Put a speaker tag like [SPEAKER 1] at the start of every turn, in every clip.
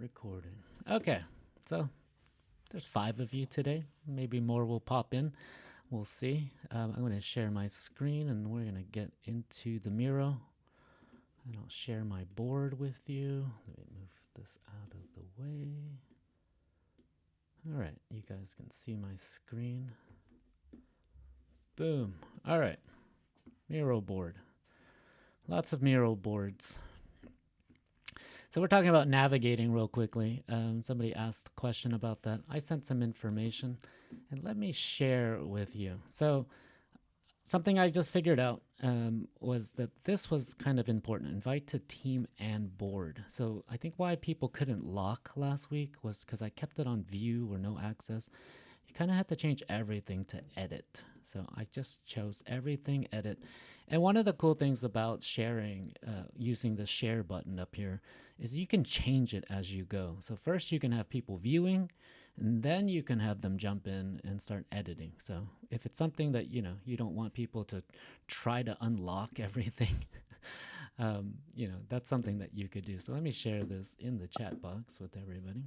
[SPEAKER 1] Recording. Okay, so there's 5 of you today. Maybe more will pop in. We'll see. I'm going to share my screen and we're going to get into the Miro. And I'll share my board with you. Let me move this out of the way. All right, you guys can see my screen. Boom. All right, Miro board. Lots of Miro boards. So we're talking about navigating real quickly. Somebody asked a question about that. I sent some information, and let me share with you. So something I just figured out was that this was kind of important. Invite to team and board. So I think why people couldn't lock last week was because I kept it on view or no access. You kind of had to change everything to edit. So I just chose everything edit. And one of the cool things about sharing, using the share button up here, is you can change it as you go. So first you can have people viewing, and then you can have them jump in and start editing. So if it's something that you don't want people to try to unlock everything, that's something that you could do. So let me share this in the chat box with everybody.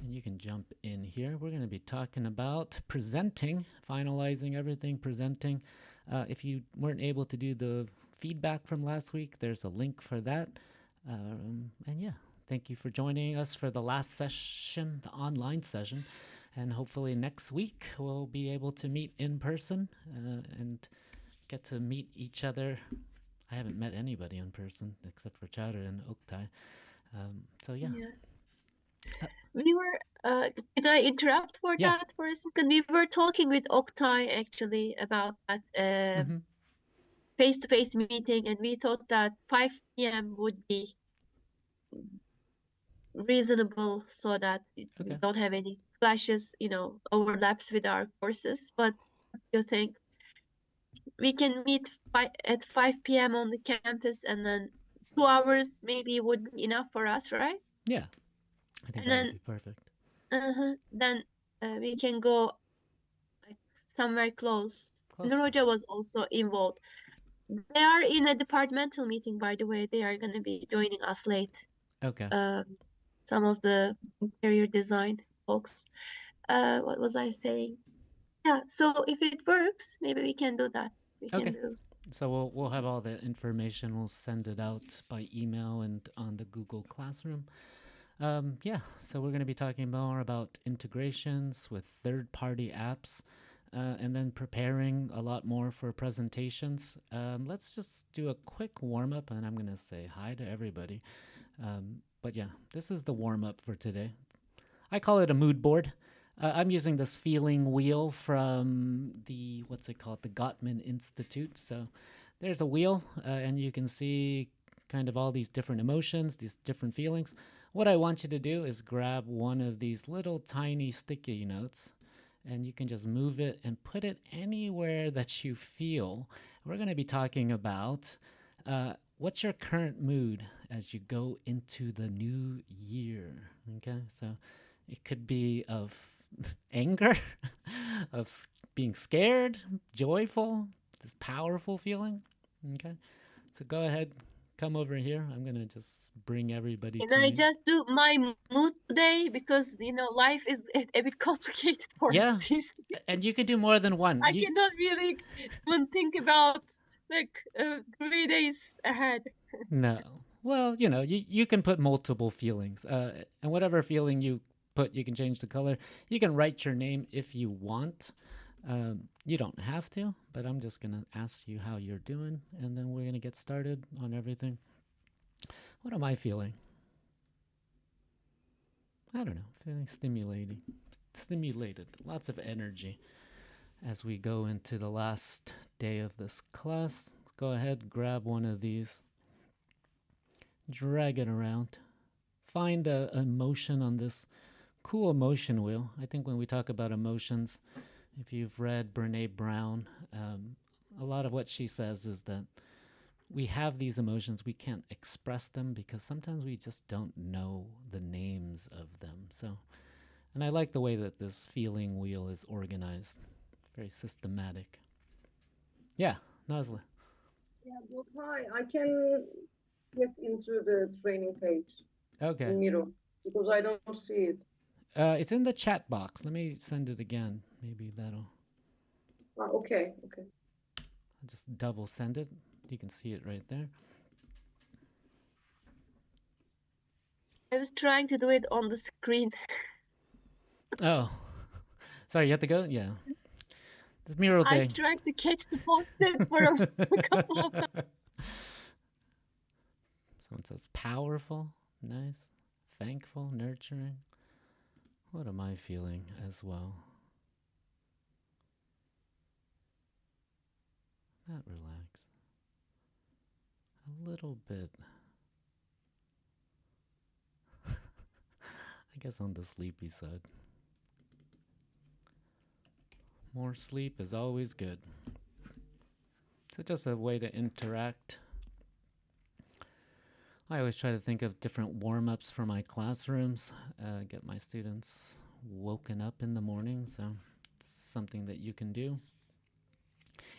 [SPEAKER 1] And you can jump in here. We're going to be talking about presenting, finalizing everything, presenting. If you weren't able to do the feedback from last week, there's a link for that. And yeah, thank you for joining us for the last session, the online session. And hopefully next week we'll be able to meet in person and get to meet each other. I haven't met anybody in person except for Chowder and Oktay. So yeah.
[SPEAKER 2] We were, can I interrupt for
[SPEAKER 1] Yeah.
[SPEAKER 2] that for a second? We were talking with Oktay actually about that face-to-face meeting, and we thought that 5 p.m. would be reasonable so that we don't have any clashes, overlaps with our courses. But what do you think? We can meet at 5 p.m. on the campus, and then 2 hours maybe would be enough for us, right?
[SPEAKER 1] Yeah, I think
[SPEAKER 2] And
[SPEAKER 1] that would
[SPEAKER 2] then,
[SPEAKER 1] be perfect.
[SPEAKER 2] then we can go like somewhere close. Nuroja was also involved. They are in a departmental meeting, by the way. They are going to be joining us late.
[SPEAKER 1] Okay.
[SPEAKER 2] Some of the interior design folks. What was I saying? Yeah, so if it works, maybe we can do that. We can do.
[SPEAKER 1] So we'll have all the information. We'll send it out by email and on the Google Classroom. Yeah, so we're going to be talking more about integrations with third-party apps, and then preparing a lot more for presentations. Let's just do a quick warm-up, and I'm going to say hi to everybody. But yeah, this is the warm-up for today. I call it a mood board. I'm using this feeling wheel from the, what's it called, the Gottman Institute. So there's a wheel, and you can see kind of all these different emotions, these different feelings. What I want you to do is grab one of these little tiny sticky notes, and you can just move it and put it anywhere that you feel. We're going to be talking about what's your current mood as you go into the new year. Okay, so it could be of anger, of being scared, joyful, this powerful feeling. Okay, so go ahead, come over here. I'm gonna just bring everybody
[SPEAKER 2] Can
[SPEAKER 1] to
[SPEAKER 2] I
[SPEAKER 1] me.
[SPEAKER 2] just do my mood today? Because, life is a bit complicated for us.
[SPEAKER 1] Yeah, and you can do more than one.
[SPEAKER 2] I cannot really even think about like 3 days ahead.
[SPEAKER 1] No. Well, you can put multiple feelings. And whatever feeling you put, you can change the color. You can write your name if you want. You don't have to, but I'm just going to ask you how you're doing, and then we're going to get started on everything. What am I feeling? I don't know. Feeling stimulated. Lots of energy as we go into the last day of this class. Go ahead, grab one of these, drag it around. Find a emotion on this cool emotion wheel. I think when we talk about emotions, if you've read Brene Brown, a lot of what she says is that we have these emotions, we can't express them because sometimes we just don't know the names of them. So, and I like the way that this feeling wheel is organized, very systematic. Yeah, Nazla.
[SPEAKER 3] Yeah, well, hi. I can get into the training page.
[SPEAKER 1] Okay.
[SPEAKER 3] in Miro because I don't see it.
[SPEAKER 1] It's in the chat box. Let me send it again. Maybe that'll.
[SPEAKER 3] Okay, okay.
[SPEAKER 1] I'll just double send it. You can see it right there.
[SPEAKER 2] I was trying to do it on the screen.
[SPEAKER 1] Oh, sorry. You have to go. Yeah. The Miro
[SPEAKER 2] I
[SPEAKER 1] thing.
[SPEAKER 2] tried to catch the post-it for a couple of times.
[SPEAKER 1] Someone says powerful, nice, thankful, nurturing. What am I feeling as well? Not relaxed. A little bit. I guess on the sleepy side. More sleep is always good. So just a way to interact. I always try to think of different warm-ups for my classrooms, get my students woken up in the morning, so it's something that you can do.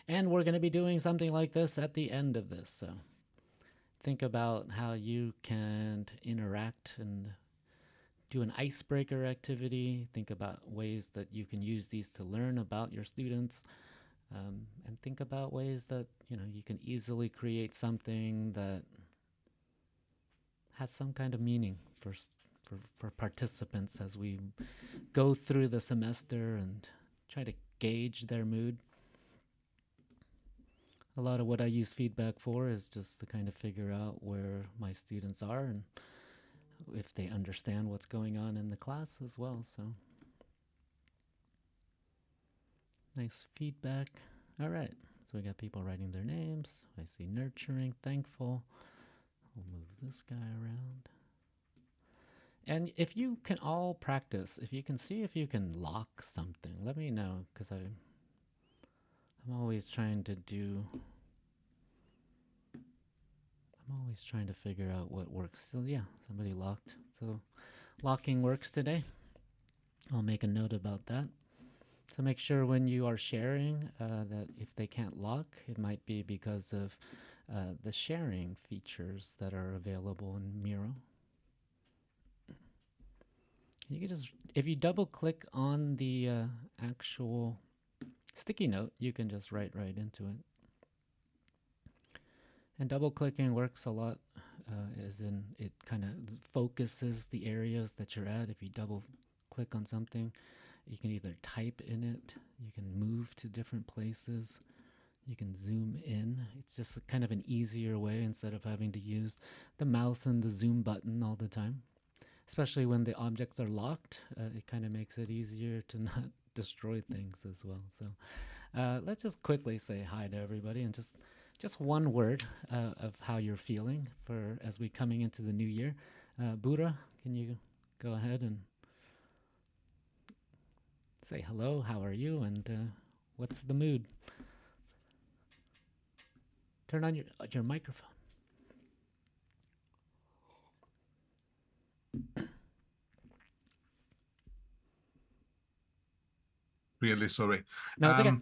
[SPEAKER 1] And we're going to be doing something like this at the end of this, so think about how you can interact and do an icebreaker activity. Think about ways that you can use these to learn about your students, and think about ways that you can easily create something that has some kind of meaning for participants as we go through the semester and try to gauge their mood. A lot of what I use feedback for is just to kind of figure out where my students are and if they understand what's going on in the class as well. So nice feedback. All right. So we got people writing their names. I see nurturing, thankful. We'll move this guy around. And if you can all practice, if you can see if you can lock something, let me know, because I'm always trying to figure out what works. So yeah, somebody locked. So locking works today. I'll make a note about that. So make sure when you are sharing that if they can't lock, it might be because of the sharing features that are available in Miro. You can just, if you double click on the actual sticky note, you can just write right into it. And double clicking works a lot, as in it kind of focuses the areas that you're at. If you double click on something, you can either type in it, you can move to different places, you can zoom in. It's just kind of an easier way instead of having to use the mouse and the zoom button all the time. Especially when the objects are locked, it kind of makes it easier to not destroy things as well. So let's just quickly say hi to everybody and just one word of how you're feeling for as we coming into the new year. Buddha, can you go ahead and say hello? How are you? And what's the mood? Turn on your microphone.
[SPEAKER 4] Really sorry.
[SPEAKER 1] No, it's okay.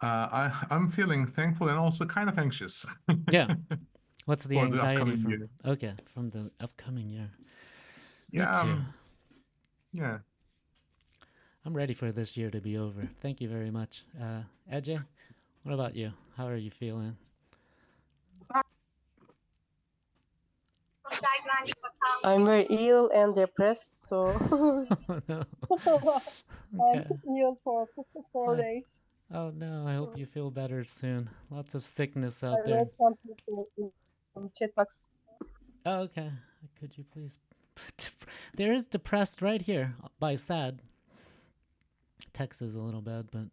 [SPEAKER 4] I'm feeling thankful and also kind of anxious.
[SPEAKER 1] Yeah. What's the
[SPEAKER 4] for
[SPEAKER 1] anxiety
[SPEAKER 4] the
[SPEAKER 1] from?
[SPEAKER 4] year.
[SPEAKER 1] Okay, from the upcoming year.
[SPEAKER 4] Yeah.
[SPEAKER 1] Me too.
[SPEAKER 4] Yeah.
[SPEAKER 1] I'm ready for this year to be over. Thank you very much. Ajay, what about you? How are you feeling?
[SPEAKER 5] I'm very ill and depressed, so
[SPEAKER 1] Oh no.
[SPEAKER 5] I'm
[SPEAKER 1] Okay.
[SPEAKER 5] ill for 4 days.
[SPEAKER 1] Oh no, I hope you feel better soon. Lots of sickness
[SPEAKER 5] I
[SPEAKER 1] out there.
[SPEAKER 5] read something in chat box.
[SPEAKER 1] Oh, okay. Could you please? There is depressed right here by sad. Text is a little bad, but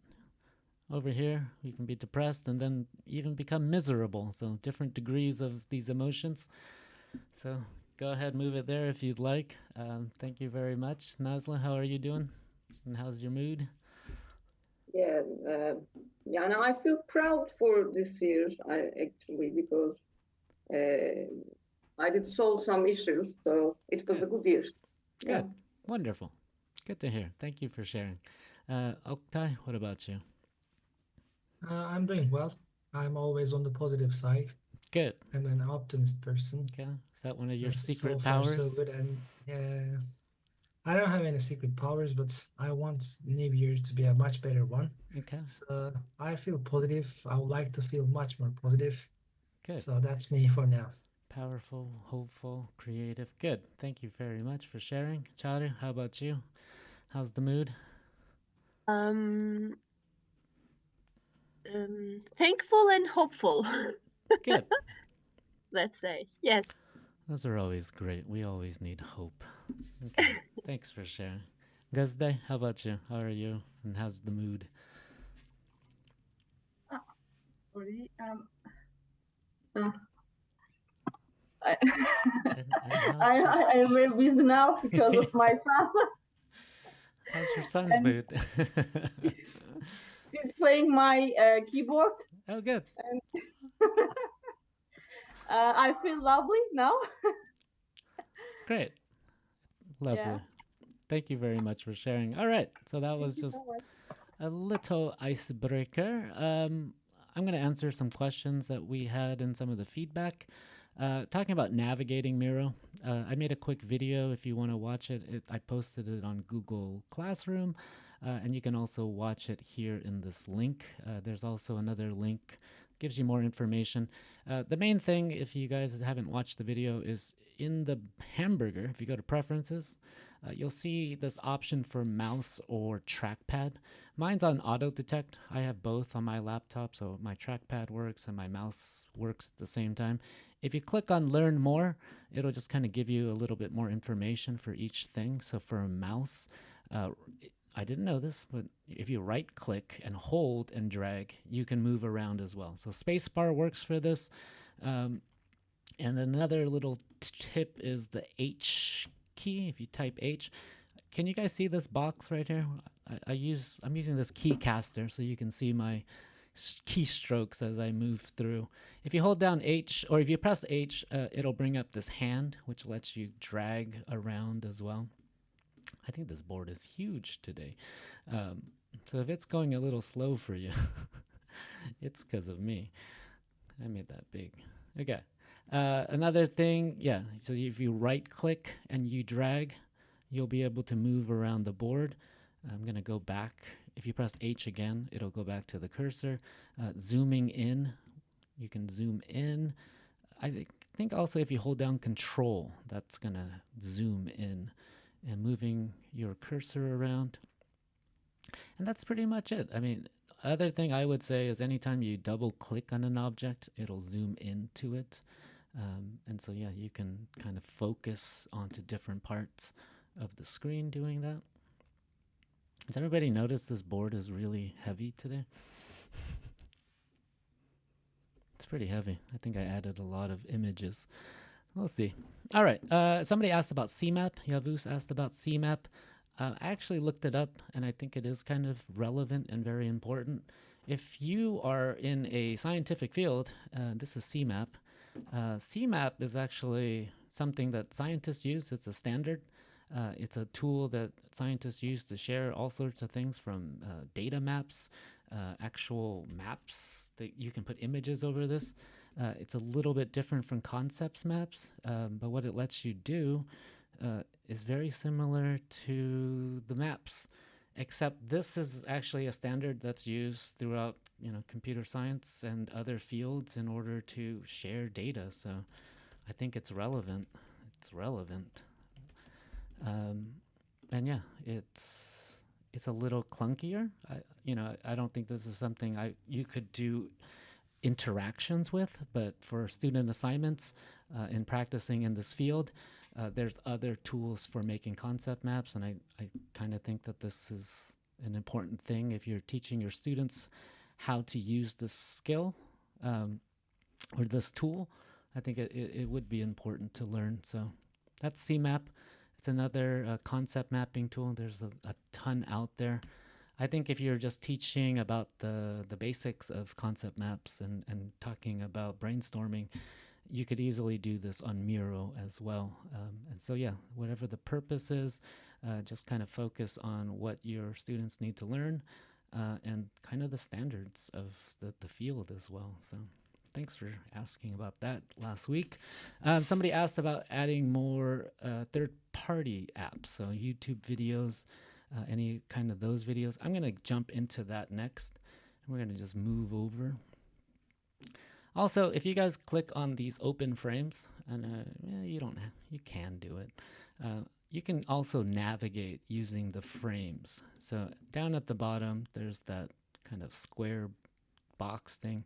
[SPEAKER 1] over here you can be depressed and then even become miserable. So different degrees of these emotions. So go ahead, move it there if you'd like. Thank you very much. Nazla, how are you doing? And how's your mood?
[SPEAKER 3] Yeah, and I feel proud for this year, actually, because I did solve some issues, so it was a good year.
[SPEAKER 1] Good. Yeah. Wonderful. Good to hear. Thank you for sharing. Oktay, what about you?
[SPEAKER 6] I'm doing well. I'm always on the positive side.
[SPEAKER 1] Good.
[SPEAKER 6] I'm an optimist person.
[SPEAKER 1] Okay. Is that one of your
[SPEAKER 6] Yes,
[SPEAKER 1] secret
[SPEAKER 6] so far
[SPEAKER 1] powers?
[SPEAKER 6] so good. And I don't have any secret powers, but I want New Year to be a much better one.
[SPEAKER 1] Okay,
[SPEAKER 6] So I feel positive. I would like to feel much more positive.
[SPEAKER 1] good.
[SPEAKER 6] So that's me for now.
[SPEAKER 1] Powerful, hopeful, creative. Good. Thank you very much for sharing. Charu, how about you? How's the mood?
[SPEAKER 2] Thankful and hopeful.
[SPEAKER 1] Good.
[SPEAKER 2] Let's say yes.
[SPEAKER 1] Those are always great. We always need hope. Okay. Thanks for sharing. Gazde, how about you? How are you? And how's the mood?
[SPEAKER 7] Sorry.
[SPEAKER 1] And
[SPEAKER 7] I am very busy now because of my son.
[SPEAKER 1] How's your son's
[SPEAKER 7] And
[SPEAKER 1] mood?
[SPEAKER 7] he's playing my keyboard,
[SPEAKER 1] Oh, good.
[SPEAKER 7] and I feel lovely now.
[SPEAKER 1] Great. Lovely.
[SPEAKER 7] Yeah.
[SPEAKER 1] Thank you very much for sharing. All right. So that
[SPEAKER 7] Thank
[SPEAKER 1] was
[SPEAKER 7] you
[SPEAKER 1] just
[SPEAKER 7] so much.
[SPEAKER 1] a little icebreaker. I'm going to answer some questions that we had in some of the feedback. Talking about navigating Miro, I made a quick video. If you want to watch it, I posted it on Google Classroom, and you can also watch it here in this link. There's also another link, gives you more information. The main thing, if you guys haven't watched the video, is in the hamburger. If you go to preferences, you'll see this option for mouse or trackpad. Mine's on auto detect. I have both on my laptop, so my trackpad works and my mouse works at the same time. If you click on learn more, it'll just kind of give you a little bit more information for each thing. So for a mouse, I didn't know this, but if you right click and hold and drag, you can move around as well. So spacebar works for this. And another little tip is the H key. If you type H, can you guys see this box right here? I'm using this keycaster so you can see my keystrokes as I move through. If you hold down H, or if you press H, it'll bring up this hand, which lets you drag around as well. I think this board is huge today. So if it's going a little slow for you, it's because of me. I made that big. Okay. Another thing, yeah, so if you right click and you drag, you'll be able to move around the board. I'm going to go back. If you press H again, it'll go back to the cursor. Zooming in, you can zoom in. I think also if you hold down Control, that's going to zoom in, and moving your cursor around. And that's pretty much it. I mean, other thing I would say is anytime you double click on an object, it'll zoom into it. And so, yeah, you can kind of focus onto different parts of the screen doing that. Has everybody noticed this board is really heavy today? It's pretty heavy. I think I added a lot of images. We'll see. All right. Somebody asked about CMAP. Yavuz asked about CMAP. I actually looked it up, and I think it is kind of relevant and very important. If you are in a scientific field, this is CMAP. CMAP is actually something that scientists use. It's a standard. It's a tool that scientists use to share all sorts of things from data maps, actual maps that you can put images over this. It's a little bit different from concepts maps, but what it lets you do is very similar to the maps, except this is actually a standard that's used throughout, computer science and other fields in order to share data. So I think it's relevant. It's relevant. And yeah, it's a little clunkier. I don't think this is something you could do interactions with, but for student assignments and practicing in this field, there's other tools for making concept maps, and I kind of think that this is an important thing if you're teaching your students how to use this skill or this tool. I think it would be important to learn. So that's CMAP. It's another concept mapping tool. There's a ton out there. I think if you're just teaching about the basics of concept maps and talking about brainstorming, you could easily do this on Miro as well. And so, yeah, whatever the purpose is, just kind of focus on what your students need to learn and kind of the standards of the field as well. So thanks for asking about that last week. Somebody asked about adding more third-party apps, so YouTube videos, any kind of those videos. I'm going to jump into that next. We're going to just move over. Also, if you guys click on these open frames, and you can do it. You can also navigate using the frames. So down at the bottom, there's that kind of square box thing.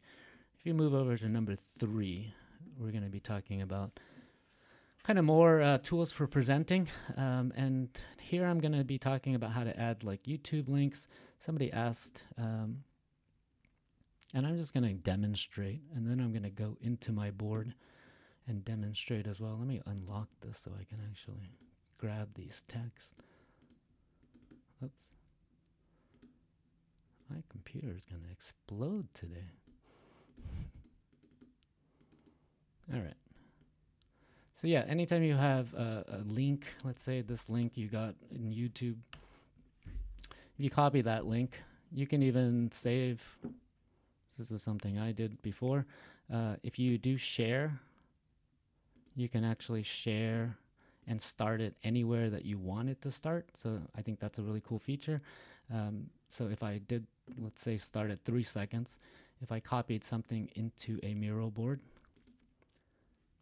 [SPEAKER 1] If you move over to number 3, we're going to be talking about kind of more tools for presenting. And here I'm going to be talking about how to add like YouTube links. Somebody asked, and I'm just going to demonstrate, and then I'm going to go into my board and demonstrate as well. Let me unlock this so I can actually grab these texts. Oops. My computer is going to explode today. All right. So yeah, anytime you have a link, let's say this link you got in YouTube, if you copy that link, you can even save. This is something I did before. If you do share, you can actually share and start it anywhere that you want it to start. So I think that's a really cool feature. So if I did, let's say, start at 3 seconds, if I copied something into a Miro board,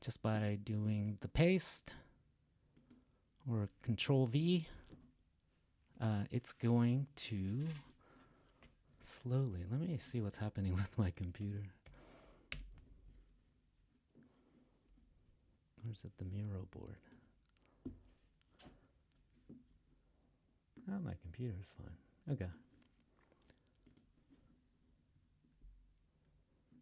[SPEAKER 1] just by doing the paste or Control V, it's going to slowly, let me see what's happening with my computer. Where's it? The Miro board. Oh, my computer's fine. Okay.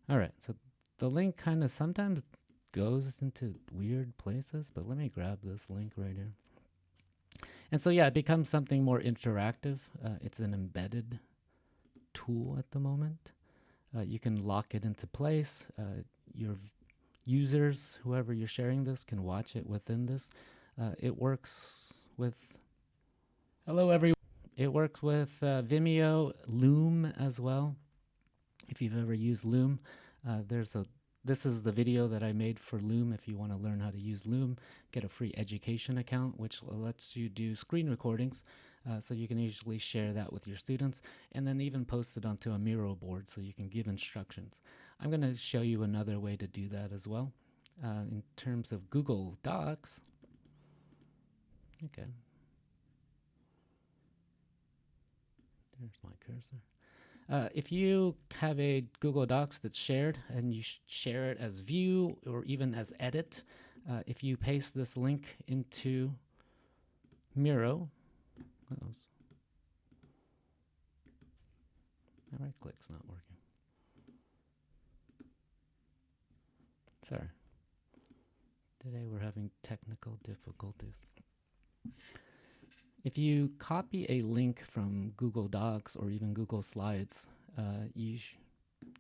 [SPEAKER 1] All right, so the link kind of sometimes goes into weird places, but let me grab this link right here. And so, yeah, it becomes something more interactive. It's an embedded tool at the moment. You can lock it into place. Your users, whoever you're sharing this, can watch it within this. It works with, hello everyone. It works with Vimeo, Loom as well. If you've ever used Loom, this is the video that I made for Loom. If you want to learn how to use Loom, get a free education account, which lets you do screen recordings. So you can usually share that with your students and then even post it onto a Miro board so you can give instructions. I'm going to show you another way to do that as well. In terms of Google Docs. Okay. There's my cursor. If you have a Google Docs that's shared and you share it as view or even as edit, if you paste this link into Miro, my right click's not working. Sorry. Today we're having technical difficulties. If you copy a link from Google Docs or even Google Slides, there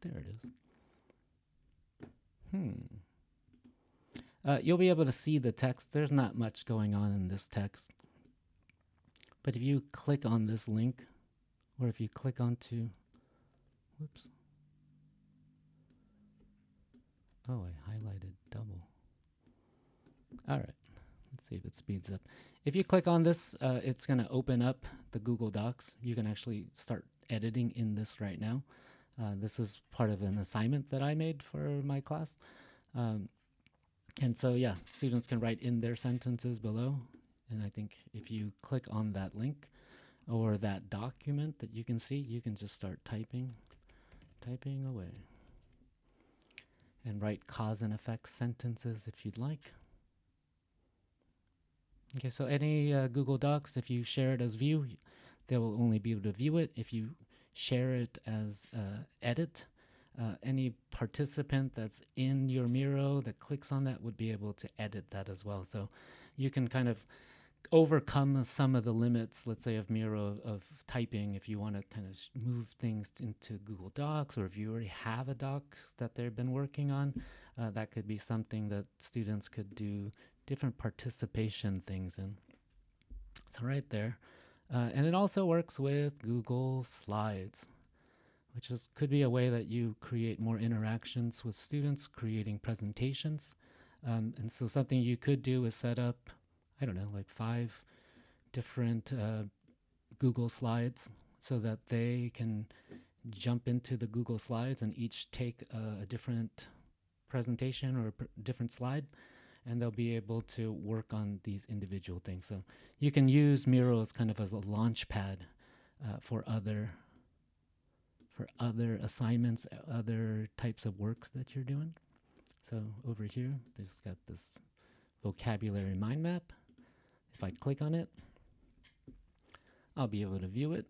[SPEAKER 1] it is. You'll be able to see the text. There's not much going on in this text. But if you click on this link, or if you click onto, whoops. Oh, I highlighted double. All right. Let's see if it speeds up. If you click on this, it's going to open up the Google Docs. You can actually start editing in this right now. This is part of an assignment that I made for my class. And so, yeah, students can write in their sentences below. And I think if you click on that link or that document that you can see, you can just start typing away. And write cause and effect sentences if you'd like. Okay, so any Google Docs, if you share it as view, they will only be able to view it. If you share it as edit, any participant that's in your Miro that clicks on that would be able to edit that as well. So you can kind of overcome some of the limits, let's say, of Miro of typing if you want to kind of move things into Google Docs, or if you already have a docs that they've been working on, that could be something that students could do different participation things in. So right there. And it also works with Google Slides, which could be a way that you create more interactions with students, creating presentations. And so something you could do is set up, I don't know, like 5 different Google Slides so that they can jump into the Google Slides and each take a different presentation or a different slide, and they'll be able to work on these individual things. So you can use Miro as kind of as a launch pad for other assignments, other types of works that you're doing. So over here, there's got this vocabulary mind map. If I click on it, I'll be able to view it.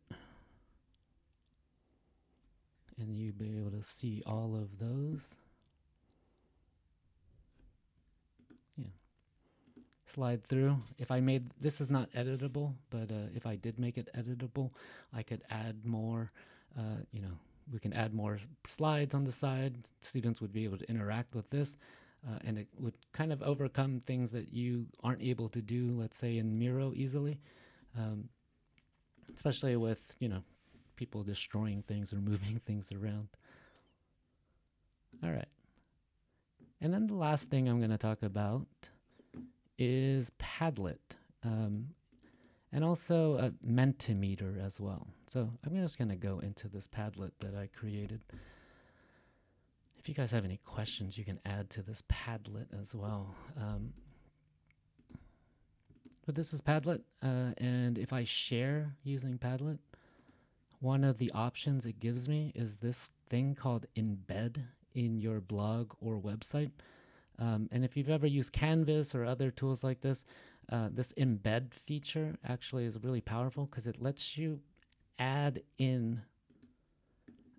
[SPEAKER 1] And you'll be able to see all of those. Yeah. Slide through. If I made, this is not editable, but if I did make it editable, I could add more, we can add more slides on the side. Students would be able to interact with this, and it would kind of overcome things that you aren't able to do, let's say, in Miro easily, especially with, people destroying things or moving things around. All right. And then the last thing I'm going to talk about is Padlet, and also a Mentimeter as well. So I'm just going to go into this Padlet that I created. If you guys have any questions, you can add to this Padlet as well. But this is Padlet, and if I share using Padlet, one of the options it gives me is this thing called embed in your blog or website. And if you've ever used Canvas or other tools like this, this embed feature actually is really powerful because it lets you add in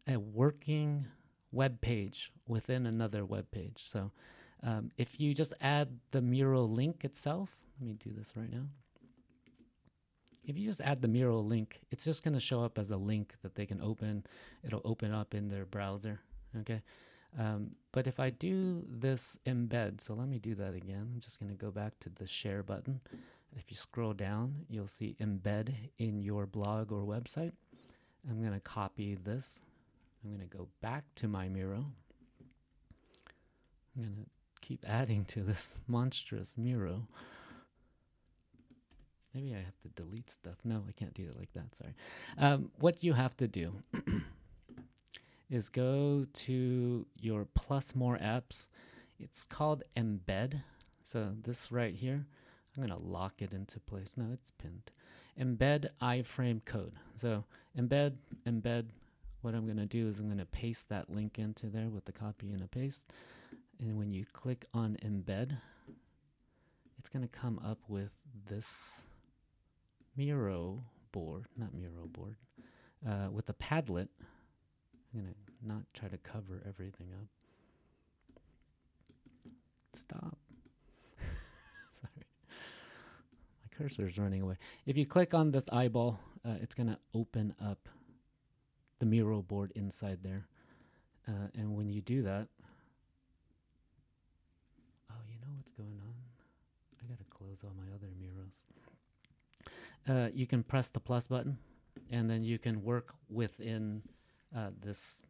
[SPEAKER 1] a working web page within another web page. So if you just add the Miro link itself, let me do this right now. If you just add the Miro link, it's just going to show up as a link that they can open. It'll open up in their browser, okay? But if I do this embed, so let me do that again. I'm just going to go back to the share button. If you scroll down, you'll see embed in your blog or website. I'm going to copy this. I'm going to go back to my Miro. I'm going to keep adding to this monstrous Miro. Maybe I have to delete stuff. No, I can't do it like that. Sorry. What you have to do is go to your plus more apps. It's called embed. So this right here, I'm going to lock it into place. No, it's pinned. Embed iframe code. So embed. What I'm going to do is I'm going to paste that link into there with the copy and a paste. And when you click on embed, it's going to come up with this Miro board, not Miro board, with a Padlet. I'm going to not try to cover everything up. Stop. Sorry. My cursor is running away. If you click on this eyeball, it's going to open up the Miro board inside there. And when you do that, oh, you know what's going on? I got to close all my other Miros. You can press the plus button, and then you can work within this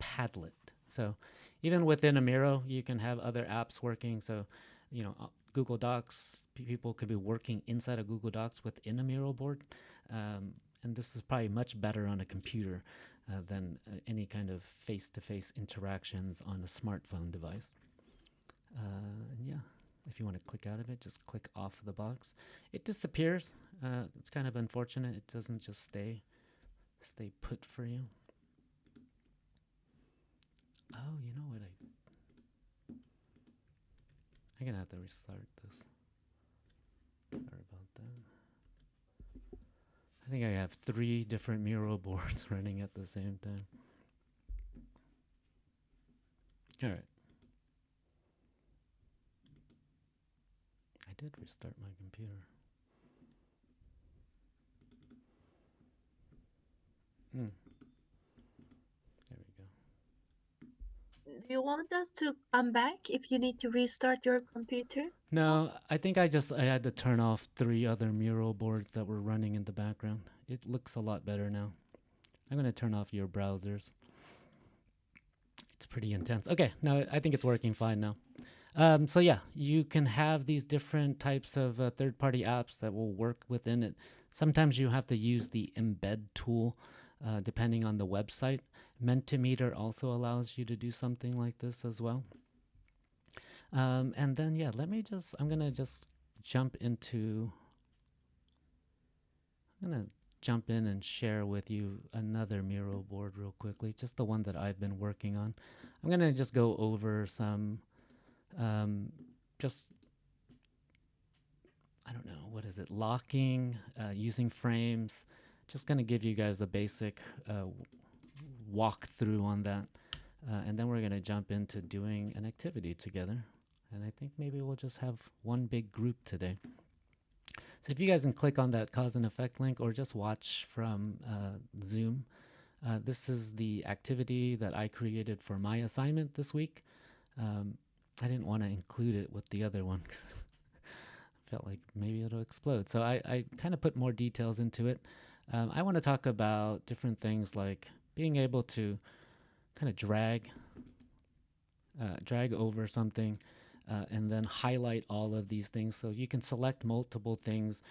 [SPEAKER 1] Padlet. So even within a Miro, you can have other apps working. So, Google Docs, people could be working inside of Google Docs within a Miro board. And this is probably much better on a computer than any kind of face-to-face interactions on a smartphone device. And yeah. If you want to click out of it, just click off the box. It disappears. It's kind of unfortunate. It doesn't just stay put for you. Oh, you know what? I'm going to have to restart this. Sorry about that. I think I have 3 different Miro boards running at the same time. All right. I did restart my computer. There we go.
[SPEAKER 2] Do you want us to come back if you need to restart your computer?
[SPEAKER 1] No, I think I had to turn off 3 other Miro boards that were running in the background. It looks a lot better now. I'm going to turn off your browsers. It's pretty intense. Okay, no, I think it's working fine now. So yeah, you can have these different types of third-party apps that will work within it. Sometimes you have to use the embed tool, depending on the website. Mentimeter also allows you to do something like this as well. And then yeah, I'm gonna jump into. I'm gonna jump in and share with you another Miro board real quickly, just the one that I've been working on. I'm gonna just go over some. Just, I don't know, what is it? Locking, using frames. Just going to give you guys a basic walkthrough on that. And then we're going to jump into doing an activity together. And I think maybe we'll just have one big group today. So if you guys can click on that cause and effect link or just watch from Zoom, this is the activity that I created for my assignment this week. I didn't want to include it with the other one because I felt like maybe it'll explode. So I kind of put more details into it. I want to talk about different things like being able to kind of drag over something and then highlight all of these things. So you can select multiple things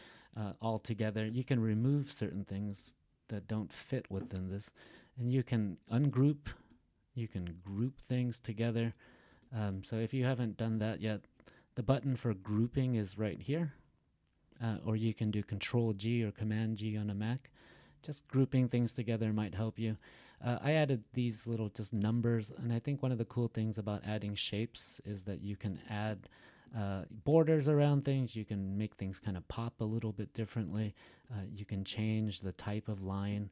[SPEAKER 1] all together. You can remove certain things that don't fit within this. And you can ungroup. You can group things together. So if you haven't done that yet, the button for grouping is right here. Or you can do Control G or Command G on a Mac. Just grouping things together might help you. I added these little just numbers, and I think one of the cool things about adding shapes is that you can add borders around things. You can make things kind of pop a little bit differently. You can change the type of line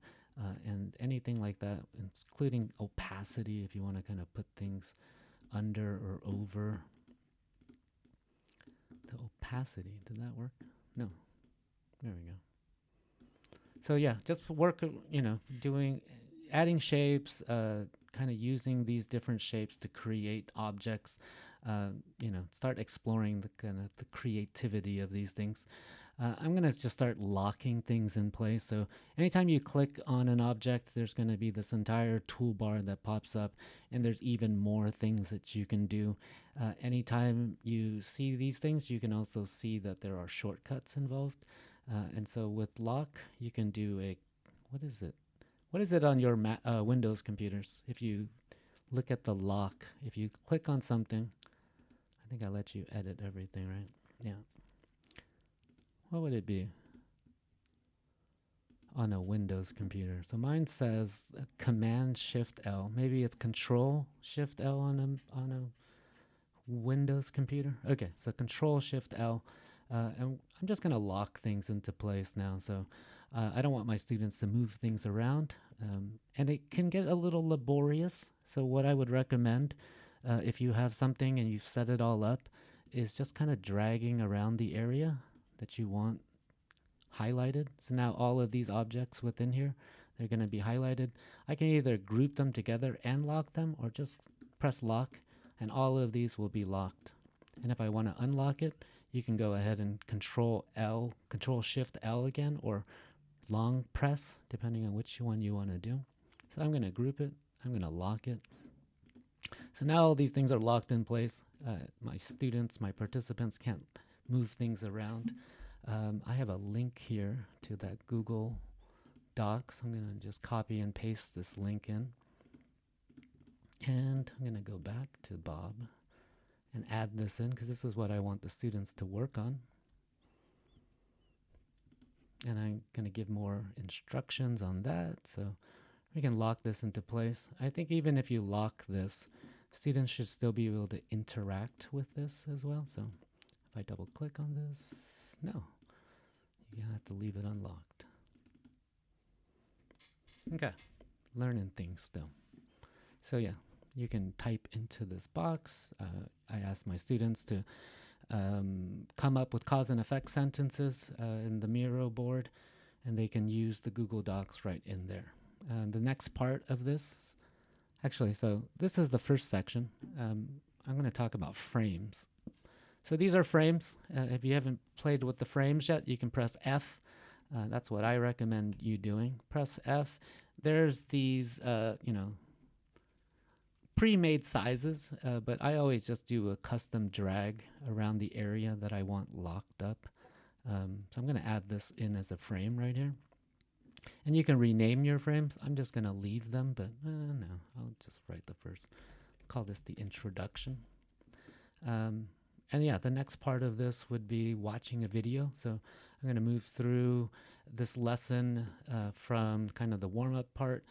[SPEAKER 1] and anything like that, including opacity if you want to kind of put things under or over. The opacity, did that work? No. There we go. So yeah, just work, adding shapes, kind of using these different shapes to create objects, start exploring the creativity of these things. I'm going to just start locking things in place. So anytime you click on an object, there's going to be this entire toolbar that pops up, and there's even more things that you can do. Anytime you see these things, you can also see that there are shortcuts involved. And so with lock, you can do what is it? What is it on your Windows computers? If you look at the lock, if you click on something, I think I let you edit everything, right? Yeah. What would it be on a Windows computer? So mine says Command Shift L. Maybe it's Control Shift L on a Windows computer. Okay, so Control Shift L. And I'm just going to lock things into place now. So I don't want my students to move things around. And it can get a little laborious. So what I would recommend, if you have something and you've set it all up, is just kind of dragging around the area that you want highlighted. So now all of these objects within here, they're going to be highlighted. I can either group them together and lock them, or just press lock, and all of these will be locked. And if I want to unlock it, you can go ahead and Control Shift L again, or long press, depending on which one you want to do. So I'm going to group it. I'm going to lock it. So now all these things are locked in place. My students, my participants can't move things around. I have a link here to that Google Docs. I'm going to just copy and paste this link in. And I'm going to go back to Bob and add this in, because this is what I want the students to work on. And I'm going to give more instructions on that. So we can lock this into place. I think even if you lock this, students should still be able to interact with this as well. So if I double click on this, no, you have to leave it unlocked. Okay, learning things still. So yeah, you can type into this box. I asked my students to come up with cause and effect sentences in the Miro board, and they can use the Google Docs right in there. The next part of this, actually, so this is the first section. I'm going to talk about frames. So these are frames. If you haven't played with the frames yet, you can press F That's what I recommend you doing. Press F. There's these, pre-made sizes, but I always just do a custom drag around the area that I want locked up. So I'm going to add this in as a frame right here. And you can rename your frames. I'm just going to leave them, but no, I'll just write the first. Call this the introduction. And yeah, the next part of this would be watching a video. So I'm going to move through this lesson from kind of the warm-up part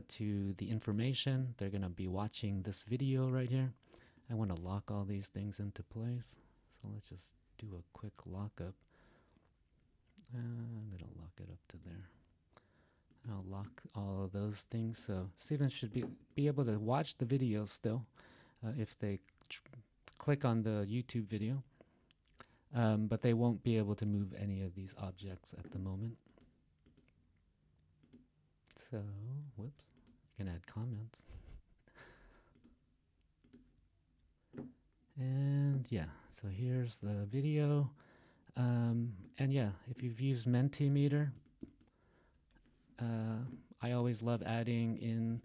[SPEAKER 1] to the information. They're going to be watching this video right here. I want to lock all these things into place. So let's just do a quick lockup. I'm going to lock it up to there. I'll lock all of those things. So students should be able to watch the video still if they click on the YouTube video. But they won't be able to move any of these objects at the moment. So, whoops, you can add comments. And yeah, so here's the video. And yeah, if you've used Mentimeter, I always love adding in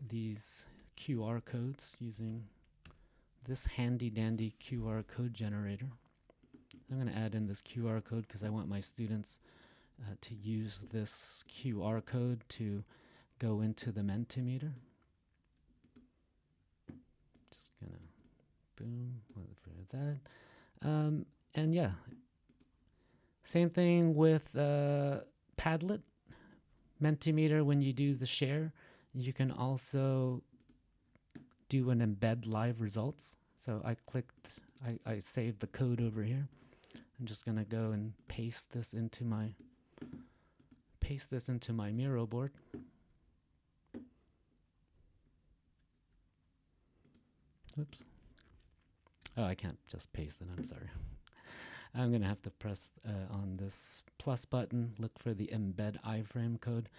[SPEAKER 1] these QR codes using this handy dandy QR code generator. I'm going to add in this QR code because I want my students to use this QR code to go into the Mentimeter. Just going to boom, for that. And yeah, same thing with Padlet. Mentimeter, when you do the share, you can also do an embed live results. So I saved the code over here. I'm just gonna go and paste this into my Miro board. Oops. Oh, I can't just paste it, I'm sorry. I'm going to have to press on this plus button, look for the embed iframe code.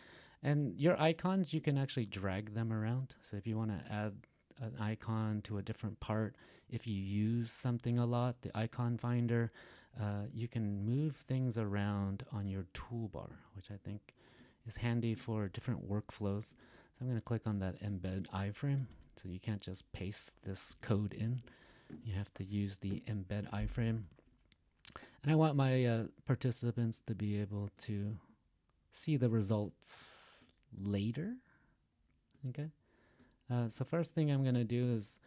[SPEAKER 1] And your icons, you can actually drag them around. So if you want to add an icon to a different part, if you use something a lot, the icon finder, you can move things around on your toolbar, which I think is handy for different workflows. So I'm going to click on that embed iframe. So you can't just paste this code in. You have to use the embed iframe. And I want my participants to be able to see the results later. Okay. So first thing I'm going to do is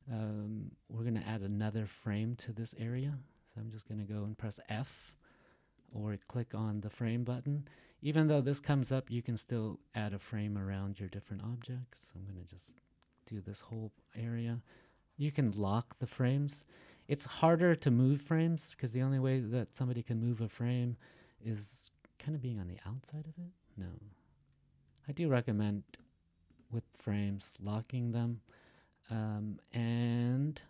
[SPEAKER 1] we're going to add another frame to this area. So I'm just going to go and press F or click on the frame button. Even though this comes up, you can still add a frame around your different objects. I'm going to just do this whole area. You can lock the frames. It's harder to move frames because the only way that somebody can move a frame is kind of being on the outside of it. No. I do recommend with frames locking them. And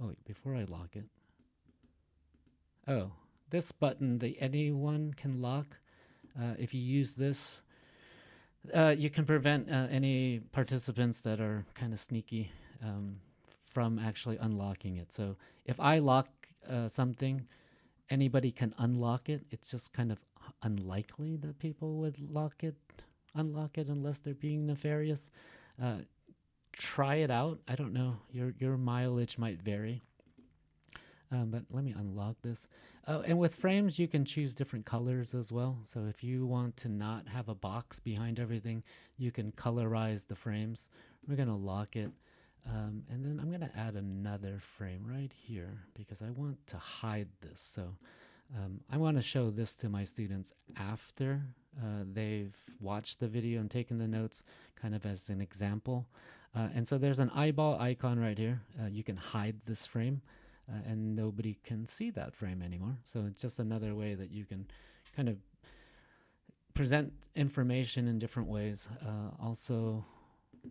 [SPEAKER 1] oh, wait, before I lock it. Oh, this button, the anyone can lock. If you use this, you can prevent any participants that are kind of sneaky from actually unlocking it. So if I lock something, anybody can unlock it. It's just kind of unlikely that people would unlock it unless they're being nefarious. Try it out. I don't know. Your mileage might vary. But let me unlock this. Oh, and with frames, you can choose different colors as well. So if you want to not have a box behind everything, you can colorize the frames. We're going to lock it. And then I'm going to add another frame right here because I want to hide this. So I want to show this to my students after they've watched the video and taken the notes kind of as an example. And so there's an eyeball icon right here. You can hide this frame and nobody can see that frame anymore. So it's just another way that you can kind of present information in different ways. Also,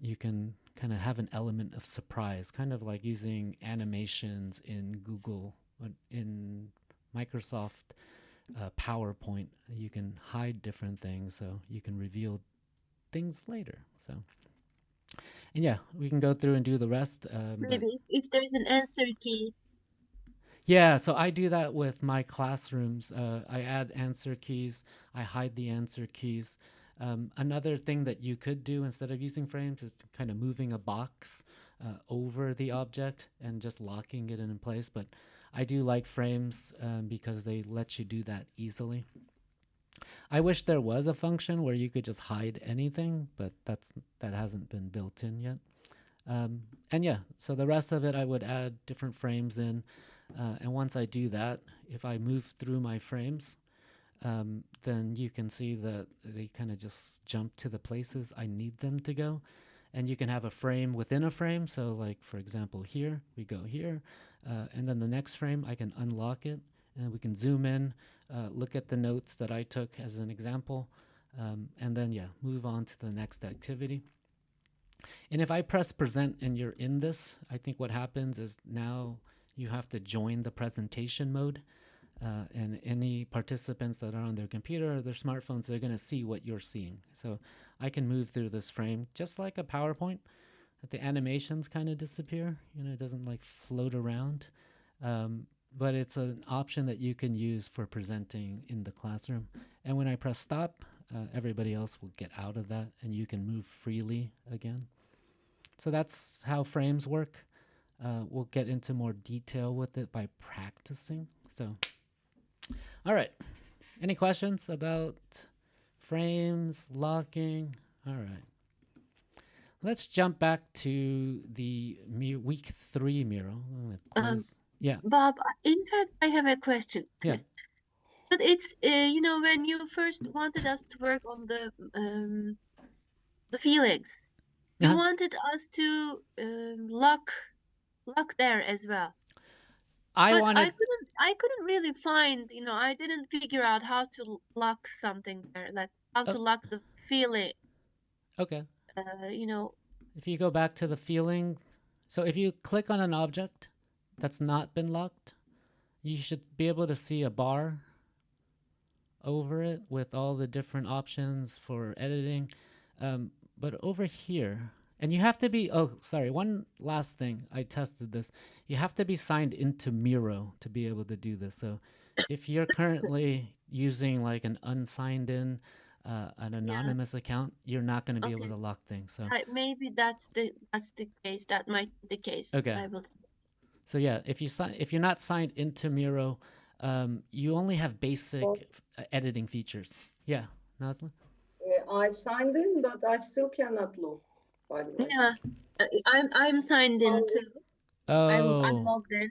[SPEAKER 1] you can kind of have an element of surprise, kind of like using animations in Google, in Microsoft PowerPoint. You can hide different things, so you can reveal things later. So, and yeah, we can go through and do the rest.
[SPEAKER 2] Maybe if there's an answer key.
[SPEAKER 1] Yeah, so I do that with my classrooms. I add answer keys, I hide the answer keys. Another thing that you could do instead of using frames is kind of moving a box over the object and just locking it in place. But I do like frames because they let you do that easily. I wish there was a function where you could just hide anything, but that hasn't been built in yet. And yeah, so the rest of it, I would add different frames in. And once I do that, if I move through my frames, then you can see that they kind of just jump to the places I need them to go. And you can have a frame within a frame. So like, for example, here, we go here. And then the next frame, I can unlock it. And we can zoom in, look at the notes that I took as an example. And then, yeah, move on to the next activity. And if I press present and you're in this, I think what happens is now you have to join the presentation mode. And any participants that are on their computer or their smartphones, they're going to see what you're seeing. So I can move through this frame just like a PowerPoint. The animations kind of disappear. It doesn't like float around. But it's an option that you can use for presenting in the classroom. And when I press stop, everybody else will get out of that and you can move freely again. So that's how frames work. We'll get into more detail with it by practicing. So, all right. Any questions about frames, locking? All right. Let's jump back to the week 3 Miro. Yeah.
[SPEAKER 2] Bob, in fact, I have a question.
[SPEAKER 1] Yeah.
[SPEAKER 2] But it's when you first wanted us to work on the feelings, you wanted us to lock there as well. I couldn't really find, I didn't figure out how to lock something there, like how to lock the feeling.
[SPEAKER 1] Okay.
[SPEAKER 2] If
[SPEAKER 1] you go back to the feeling, so if you click on an object that's not been locked, you should be able to see a bar over it with all the different options for editing. But over here, and you have to be, one last thing, I tested this. You have to be signed into Miro to be able to do this. So if you're currently using like an unsigned in, an anonymous account, you're not going to be able to lock things. So
[SPEAKER 2] maybe that's the case. That might be the case.
[SPEAKER 1] Okay. So yeah, if you're not signed into Miro, you only have basic editing features. Yeah, Nazla?
[SPEAKER 3] I signed in, but I still cannot look, by the way.
[SPEAKER 2] Yeah, I'm signed in too. I'm logged in.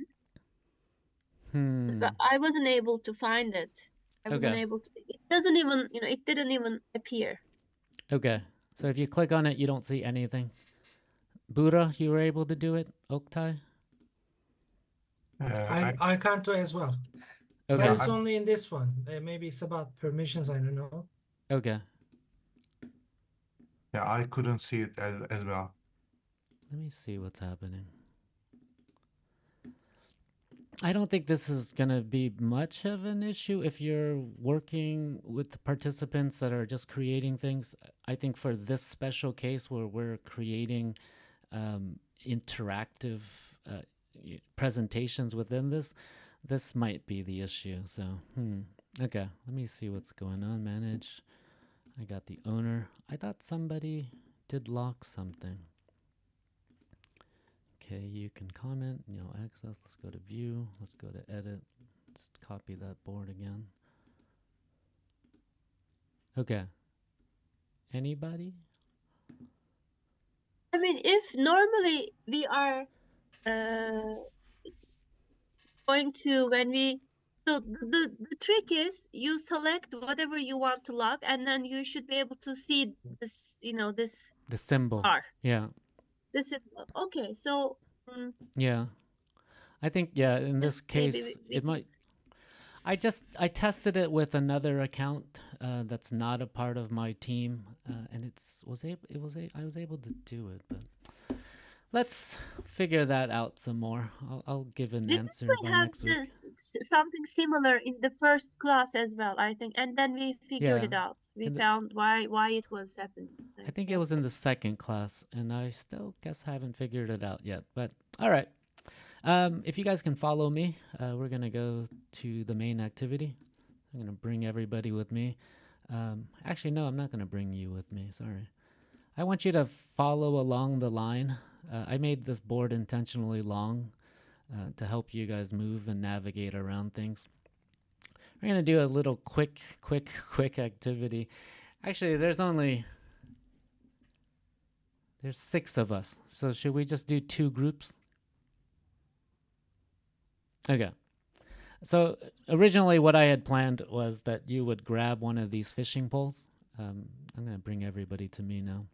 [SPEAKER 2] But I wasn't able to find it. I wasn't able to. It doesn't even, it didn't even appear.
[SPEAKER 1] Okay. So if you click on it, you don't see anything. Buddha, you were able to do it? Oktay?
[SPEAKER 6] I can't do it as well.
[SPEAKER 1] Okay.
[SPEAKER 6] But it's only in this one. Maybe it's about permissions, I don't know.
[SPEAKER 1] Okay.
[SPEAKER 4] Yeah, I couldn't see it as well.
[SPEAKER 1] Let me see what's happening. I don't think this is going to be much of an issue if you're working with participants that are just creating things. I think for this special case where we're creating interactive presentations within this might be the issue. So, okay, let me see what's going on. Manage. I got the owner. I thought somebody did lock something. Okay, you can comment, access. Let's go to view. Let's go to edit. Let's copy that board again. Okay. Anybody?
[SPEAKER 2] I mean, if normally we are going to, so the trick is you select whatever you want to lock, and then you should be able to see this,
[SPEAKER 1] the symbol.
[SPEAKER 2] bar.
[SPEAKER 1] Yeah.
[SPEAKER 2] This is okay. So.
[SPEAKER 1] Yeah, I think in this case it might. I tested it with another account that's not a part of my team, and I was able to do it, but let's figure that out some more. I'll give an answer by next week.
[SPEAKER 2] Something similar in the first class as well, I think, and then we figured it out. We found why it was happening.
[SPEAKER 1] I think it was in the second class, and I still guess haven't figured it out yet. But all right. If you guys can follow me, we're going to go to the main activity. I'm going to bring everybody with me. Actually, no, I'm not going to bring you with me. Sorry. I want you to follow along the line. I made this board intentionally long to help you guys move and navigate around things. We're going to do a little quick activity. Actually, there's 6 of us. So should we just do 2 groups? Okay. So originally what I had planned was that you would grab one of these fishing poles. I'm going to bring everybody to me now.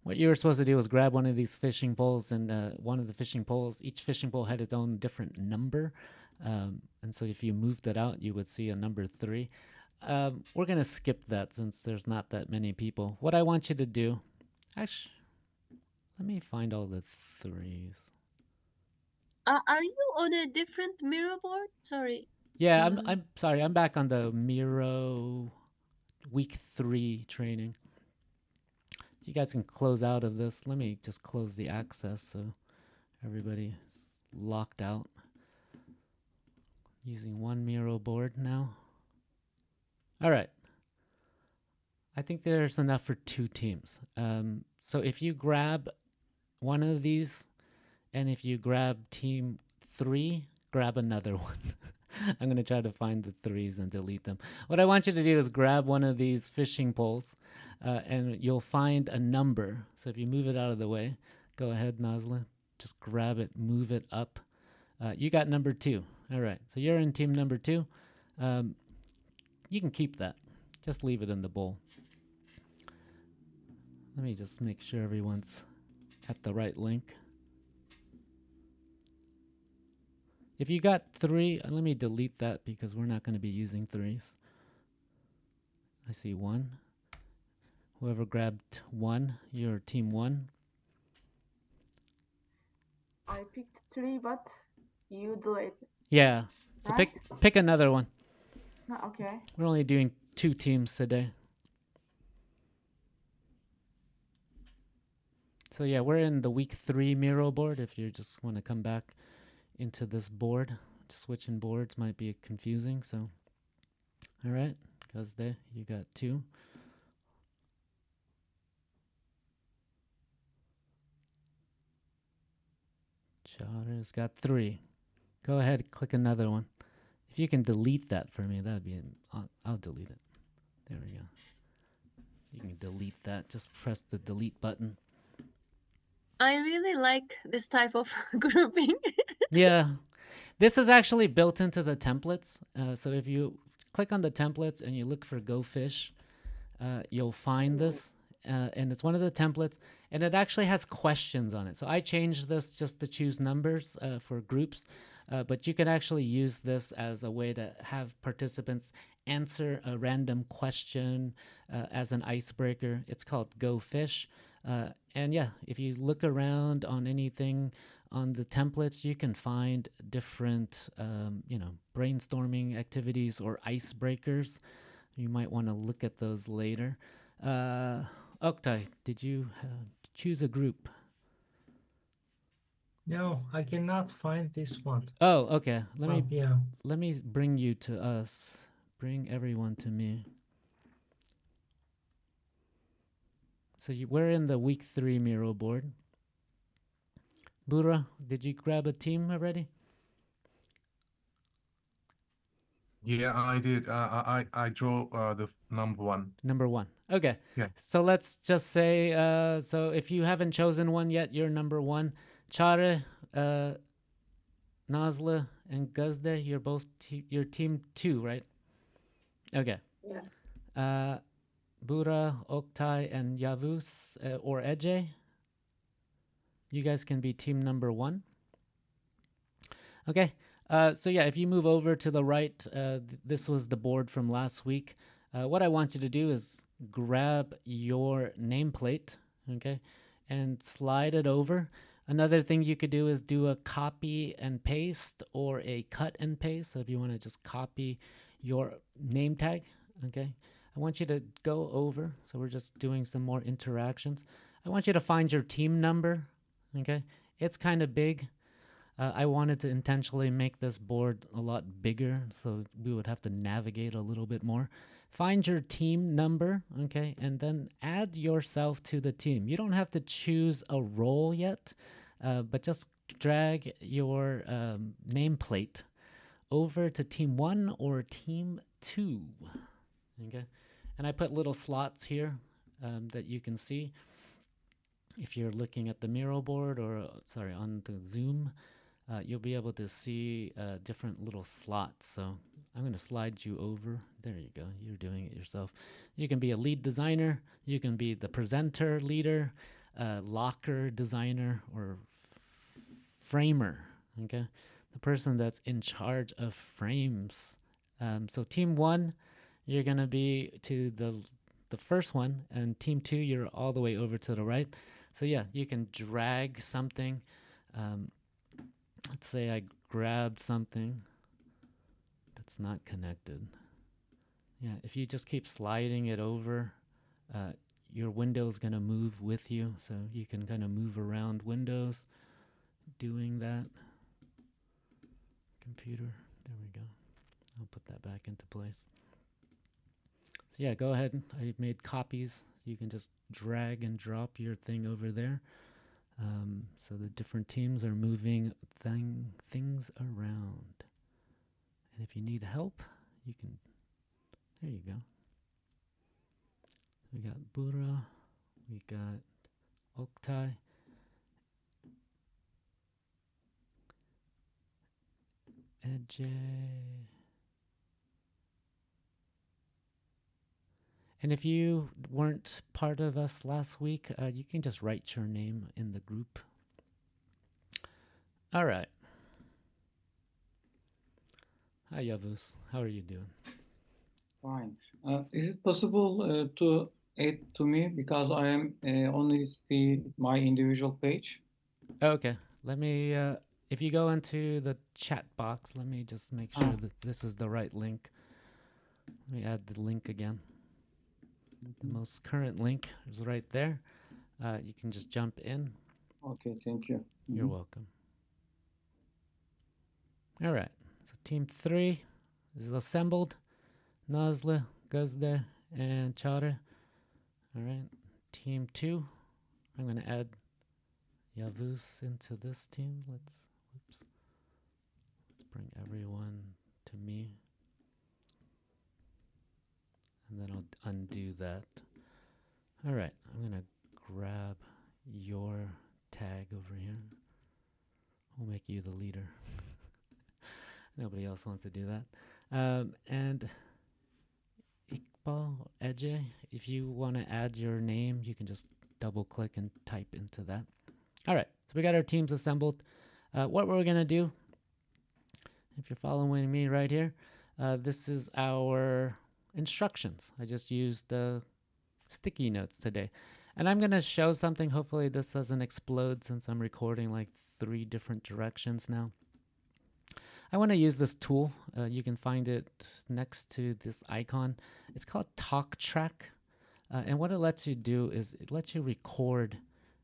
[SPEAKER 1] What you were supposed to do was grab one of these fishing poles, and one of the fishing poles, each fishing pole had its own different number. And so if you moved it out, you would see a number 3. We're going to skip that since there's not that many people. What I want you to do, actually, let me find all the 3s.
[SPEAKER 2] Are you on a different Miro board? Sorry.
[SPEAKER 1] Yeah, I'm sorry. I'm back on the Miro week 3 training. You guys can close out of this. Let me just close the access so everybody's locked out. Using one Miro board now. All right. I think there's enough for 2 teams. So if you grab one of these, and if you grab team 3, grab another one. I'm going to try to find the 3s and delete them. What I want you to do is grab one of these fishing poles, and you'll find a number. So if you move it out of the way, go ahead, Nazla. Just grab it, move it up. You got number 2. All right, so you're in team number 2. You can keep that. Just leave it in the bowl. Let me just make sure everyone's at the right link. If you got 3, let me delete that because we're not going to be using 3s. I see 1. Whoever grabbed 1, you're team 1.
[SPEAKER 7] I picked 3, but you delayed.
[SPEAKER 1] Yeah, so
[SPEAKER 7] right?
[SPEAKER 1] pick another one.
[SPEAKER 7] Okay.
[SPEAKER 1] We're only doing 2 teams today. So yeah, we're in the week 3 Miro board. If you just want to come back into this board, switching boards might be confusing. So, all right, because there you got 2. Charter's got 3. Go ahead, click another one. If you can delete that for me, that'd be. I'll delete it. There we go. You can delete that. Just press the delete button.
[SPEAKER 2] I really like this type of grouping.
[SPEAKER 1] Yeah, this is actually built into the templates. So if you click on the templates and you look for Go Fish, you'll find this. And it's one of the templates, and it actually has questions on it. So I changed this just to choose numbers for groups, but you can actually use this as a way to have participants answer a random question as an icebreaker. It's called Go Fish. And yeah, if you look around on anything on the templates, you can find different, brainstorming activities or icebreakers. You might want to look at those later. Oktay, did you choose a group?
[SPEAKER 6] No, I cannot find this one.
[SPEAKER 1] Oh, okay.
[SPEAKER 6] Yeah.
[SPEAKER 1] Let me bring you to us. Bring everyone to me. So we're in the week 3 Miro board. Bura, did you grab a team already?
[SPEAKER 4] Yeah, I did. I draw the number 1.
[SPEAKER 1] Number 1. Okay.
[SPEAKER 4] Yeah.
[SPEAKER 1] So let's just say, so if you haven't chosen one yet, you're number 1. Chare, Nazla, and Gazde, you're both you're team 2, right? Okay.
[SPEAKER 3] Yeah.
[SPEAKER 1] Bura, Oktay, and Yavuz or Eje, you guys can be team number 1. Okay. So yeah, if you move over to the right, this was the board from last week. What I want you to do is grab your nameplate, okay, and slide it over. Another thing you could do is do a copy and paste or a cut and paste. So if you want to just copy your name tag, okay, I want you to go over. So we're just doing some more interactions. I want you to find your team number, okay, It's kind of big. I wanted to intentionally make this board a lot bigger so we would have to navigate a little bit more. Find your team number, okay, and then add yourself to the team. You don't have to choose a role yet, but just drag your nameplate over to team 1 or team 2, okay? And I put little slots here that you can see. If you're looking at the Miro board or, sorry, on the Zoom, you'll be able to see different little slots. So I'm going to slide you over. There you go. You're doing it yourself. You can be a lead designer. You can be the presenter leader, locker designer, or framer. Okay, the person that's in charge of frames. So team 1, you're going to be to the first one, and team 2, you're all the way over to the right. So yeah, you can drag something. Let's say I grabbed something that's not connected. Yeah, if you just keep sliding it over, your window is going to move with you. So you can kind of move around windows doing that. Computer, there we go. I'll put that back into place. So yeah, go ahead. I made copies. You can just drag and drop your thing over there. So the different teams are moving things around. And if you need help, you can, there you go. We got Bura, we got Oktay, Ej. And if you weren't part of us last week, you can just write your name in the group. All right. Hi, Yavuz. How are you doing?
[SPEAKER 8] Fine. Is it possible to add to me, because I am only see my individual page?
[SPEAKER 1] Okay. Let me, if you go into the chat box, let me just make sure that this is the right link. Let me add the link again. The most current link is right there. You can just jump in.
[SPEAKER 8] Okay, thank you.
[SPEAKER 1] You're welcome. All right. So team 3 is assembled. Nazlı, Gözde, and Çağrı. All right. Team 2. I'm going to add Yavuz into this team. Let's bring everyone to me. And then I'll undo that. All right. I'm going to grab your tag over here. We'll make you the leader. Nobody else wants to do that. And Iqbal, Ej, if you want to add your name, you can just double click and type into that. All right, so we got our teams assembled. What we're going to do, if you're following me right here, this is our instructions. I just used the sticky notes today. And I'm going to show something. Hopefully this doesn't explode since I'm recording like 3 different directions now. I want to use this tool. You can find it next to this icon. It's called Talk Track. And what it lets you do is it lets you record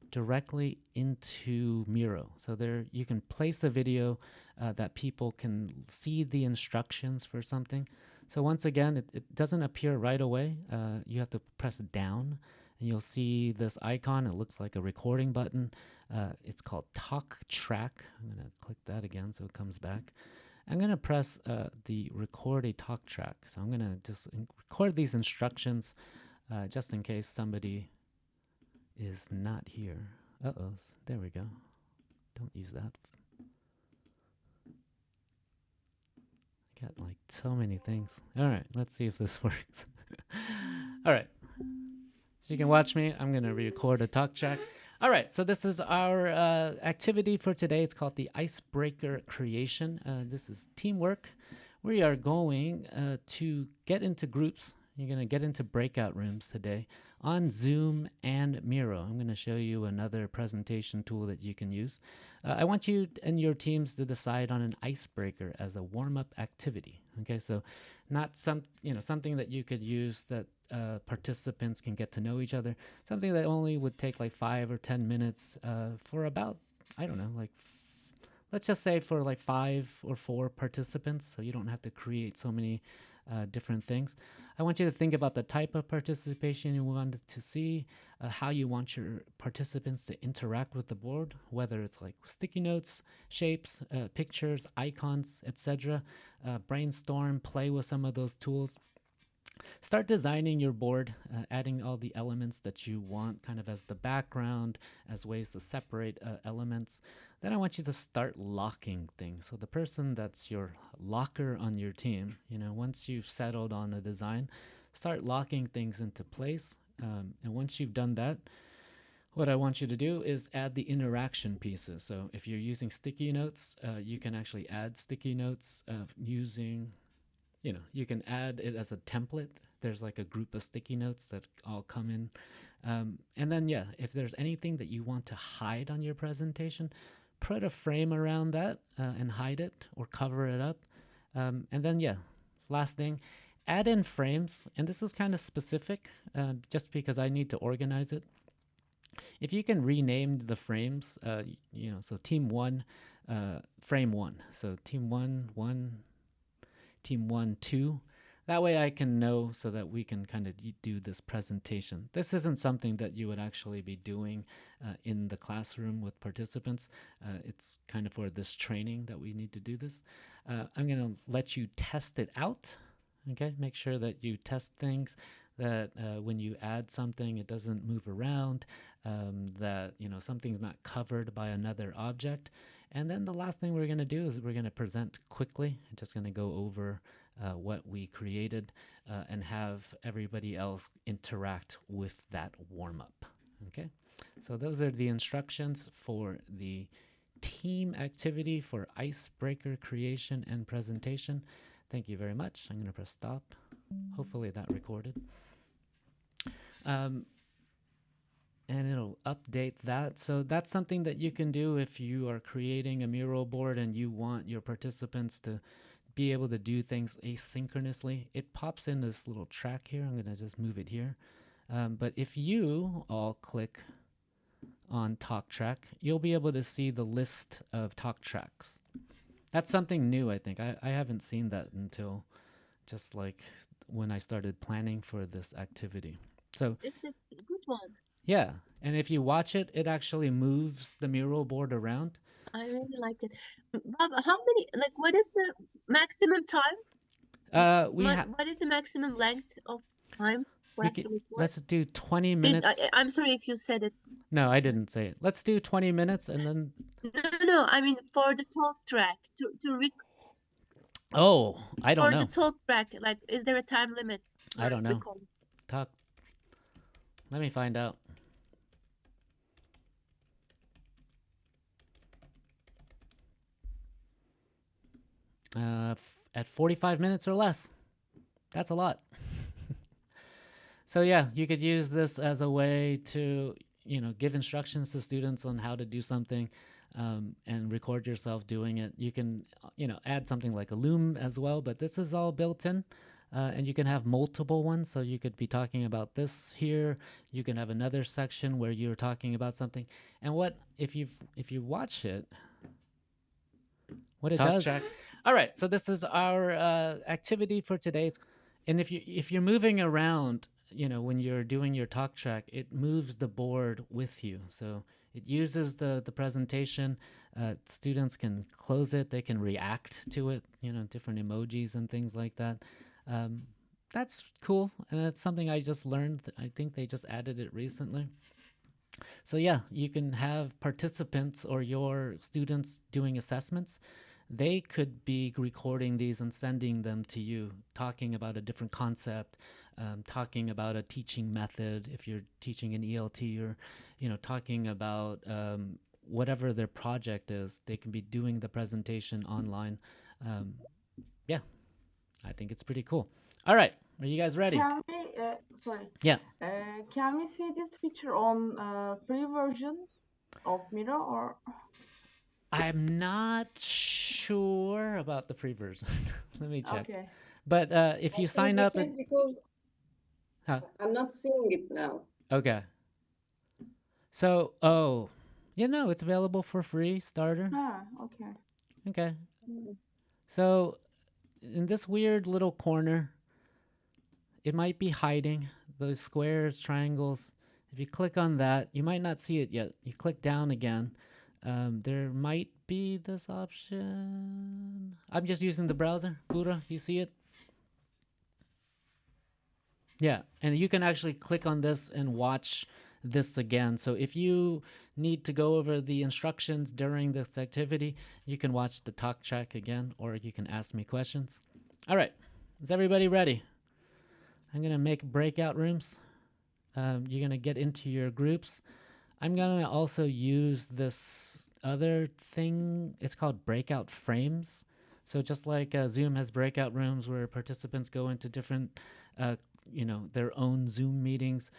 [SPEAKER 1] directly into Miro. So there you can place a video that people can see the instructions for something. So once again, it doesn't appear right away. You have to press down and you'll see this icon. It looks like a recording button. It's called Talk Track. I'm going to click that again so it comes back. I'm going to press the record a talk track. So I'm going to just record these instructions just in case somebody is not here. Uh-oh, there we go. Don't use that. I got like so many things. All right, let's see if this works. All right, so you can watch me. I'm going to record a talk track. All right, so this is our activity for today. It's called the icebreaker creation. This is teamwork. We are going to get into groups. You're going to get into breakout rooms today on Zoom and Miro. I'm going to show you another presentation tool that you can use. I want you and your teams to decide on an icebreaker as a warm-up activity. Okay, so not something that you could use that participants can get to know each other. Something that only would take like 5 or 10 minutes for about I don't know, like let's just say for like 5 or 4 participants, so you don't have to create so many different things. I want you to think about the type of participation you want to see, how you want your participants to interact with the board, whether it's like sticky notes, shapes, pictures, icons, etc. Brainstorm, play with some of those tools. Start designing your board, adding all the elements that you want kind of as the background, as ways to separate elements. Then I want you to start locking things. So the person that's your locker on your team, once you've settled on a design, start locking things into place. And once you've done that, what I want you to do is add the interaction pieces. So if you're using sticky notes, you can actually add sticky notes using, you can add it as a template. There's like a group of sticky notes that all come in. And then, if there's anything that you want to hide on your presentation, put a frame around that and hide it or cover it up. And then, last thing, add in frames. And this is kind of specific just because I need to organize it. If you can rename the frames, so team 1, frame 1. So team 1, team 1, 2. That way I can know so that we can kind of do this presentation. This isn't something that you would actually be doing in the classroom with participants. It's kind of for this training that we need to do this. I'm going to let you test it out. Okay, make sure that you test things, that when you add something, it doesn't move around, that something's not covered by another object. And then the last thing we're going to do is we're going to present quickly. I'm just going to go over what we created and have everybody else interact with that warm-up. Okay, so those are the instructions for the team activity for icebreaker creation and presentation. Thank you very much. I'm going to press stop. Hopefully that recorded. And it'll update that. So that's something that you can do if you are creating a Miro board and you want your participants to be able to do things asynchronously. It pops in this little track here. I'm going to just move it here. But if you all click on talk track, you'll be able to see the list of talk tracks. That's something new, I think. I haven't seen that until just like when I started planning for this activity. So
[SPEAKER 2] it's a good one.
[SPEAKER 1] Yeah, and if you watch it, it actually moves the Miro board around.
[SPEAKER 2] I really like it. Bob, how many, like, what is the maximum time? What is the maximum length of time for us to record?
[SPEAKER 1] Let's do 20 minutes.
[SPEAKER 2] I'm sorry if you said it.
[SPEAKER 1] No, I didn't say it. Let's do 20 minutes and then...
[SPEAKER 2] No, I mean for the talk track,
[SPEAKER 1] Oh, I don't know.
[SPEAKER 2] For the talk track, like, is there a time limit?
[SPEAKER 1] I don't know. Talk. Let me find out. At 45 minutes or less. That's a lot. So yeah, you could use this as a way to, give instructions to students on how to do something and record yourself doing it. You can, add something like a loom as well, but this is all built in. And you can have multiple ones. So you could be talking about this here. You can have another section where you're talking about something. And what if you watch it, what it does. All right. So this is our activity for today. And if you're moving around, when you're doing your talk track, it moves the board with you. So it uses the presentation. Students can close it. They can react to it, different emojis and things like that. That's cool. And that's something I just learned. I think they just added it recently. So yeah, you can have participants or your students doing assessments. They could be recording these and sending them to you, talking about a different concept, talking about a teaching method. If you're teaching an ELT or, talking about whatever their project is, they can be doing the presentation online. Yeah, I think it's pretty cool. All right, are you guys ready?
[SPEAKER 7] Can we, sorry.
[SPEAKER 1] Yeah.
[SPEAKER 7] Can we see this feature on free version of Miro or?
[SPEAKER 1] I'm not sure about the free version. Let me check.
[SPEAKER 7] Okay.
[SPEAKER 1] But if you sign up,
[SPEAKER 3] because I'm not seeing it now.
[SPEAKER 1] Okay. So, Yeah, no, it's available for free, starter.
[SPEAKER 7] Ah, okay.
[SPEAKER 1] Okay. So in this weird little corner, it might be hiding those squares, triangles. If you click on that, you might not see it yet. You click down again. There might be this option. I'm just using the browser. Buddha, you see it? Yeah, and you can actually click on this and watch this again. So if you need to go over the instructions during this activity, you can watch the talk track again, or you can ask me questions. All right, is everybody ready? I'm gonna make breakout rooms. You're gonna get into your groups. I'm gonna also use this other thing. It's called breakout frames. So just like Zoom has breakout rooms where participants go into different, their own Zoom meetings,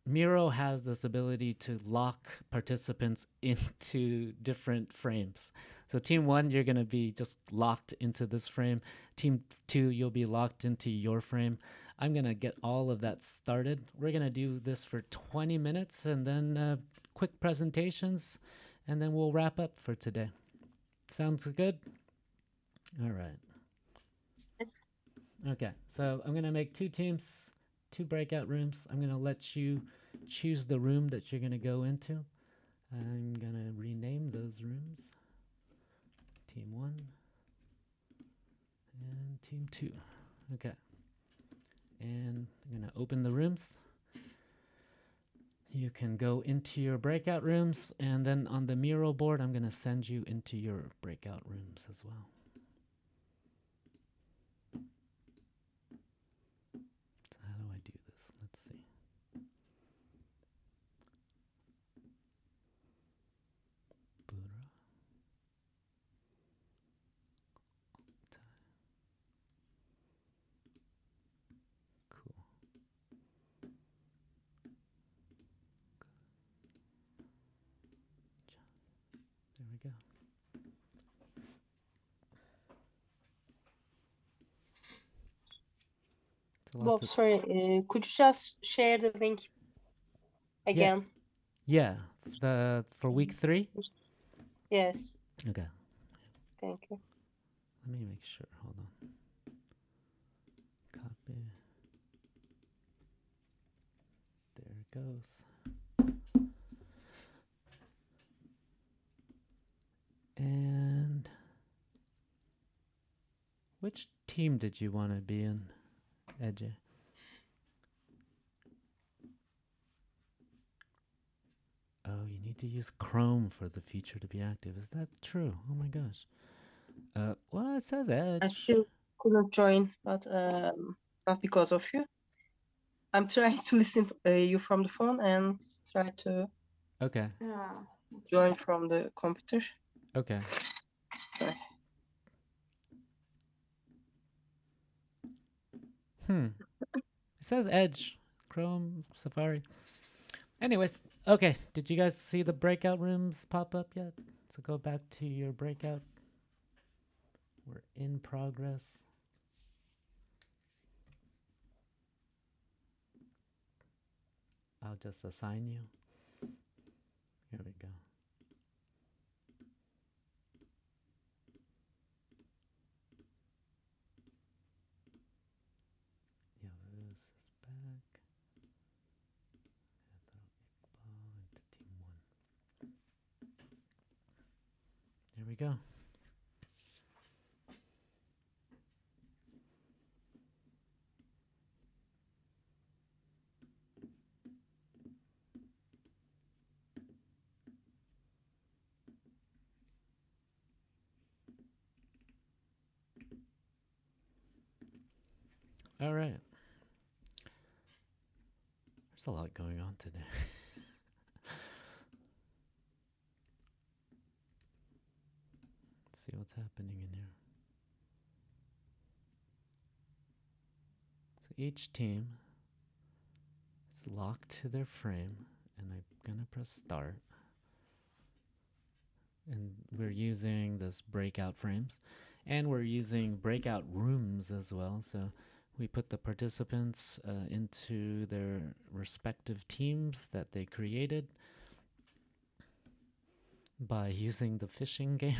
[SPEAKER 1] Miro has this ability to lock participants into different frames. So team 1, you're going to be just locked into this frame. Team 2, you'll be locked into your frame. I'm going to get all of that started. We're going to do this for 20 minutes and then quick presentations, and then we'll wrap up for today. Sounds good? All right.
[SPEAKER 2] Yes.
[SPEAKER 1] Okay, so I'm going to make 2 teams, 2 breakout rooms. I'm going to let you choose the room that you're going to go into. I'm going to rename those rooms. Team 1 and Team 2. Okay. And I'm going to open the rooms. You can go into your breakout rooms, and then on the Miro board, I'm going to send you into your breakout rooms as well. So how do I do this? Let's see. Buddha. Cool. There we go.
[SPEAKER 5] Bob, sorry, could you just share the link again?
[SPEAKER 1] Yeah, for week 3?
[SPEAKER 5] Yes,
[SPEAKER 1] Okay.
[SPEAKER 5] thank you.
[SPEAKER 1] Let me make sure. Hold on. Copy. There it goes. And which team did you want to be in, Edge? Oh, you need to use Chrome for the feature to be active. Is that true? Oh my gosh. Well, it says Edge.
[SPEAKER 5] I still couldn't join, but not because of you. I'm trying to listen you from the phone and try to
[SPEAKER 1] Okay.
[SPEAKER 5] join from the computer.
[SPEAKER 1] Okay.
[SPEAKER 5] Sorry.
[SPEAKER 1] It says Edge, Chrome, Safari. Anyways, okay. Did you guys see the breakout rooms pop up yet? So go back to your breakout. We're in progress. I'll just assign you. Here we go. Yeah, this is back. Into team 1. There we go. All right. There's a lot going on today. Let's see what's happening in here. So each team is locked to their frame, and I'm gonna press start. And we're using this breakout frames, and we're using breakout rooms as well. So we put the participants into their respective teams that they created. by using the fishing game.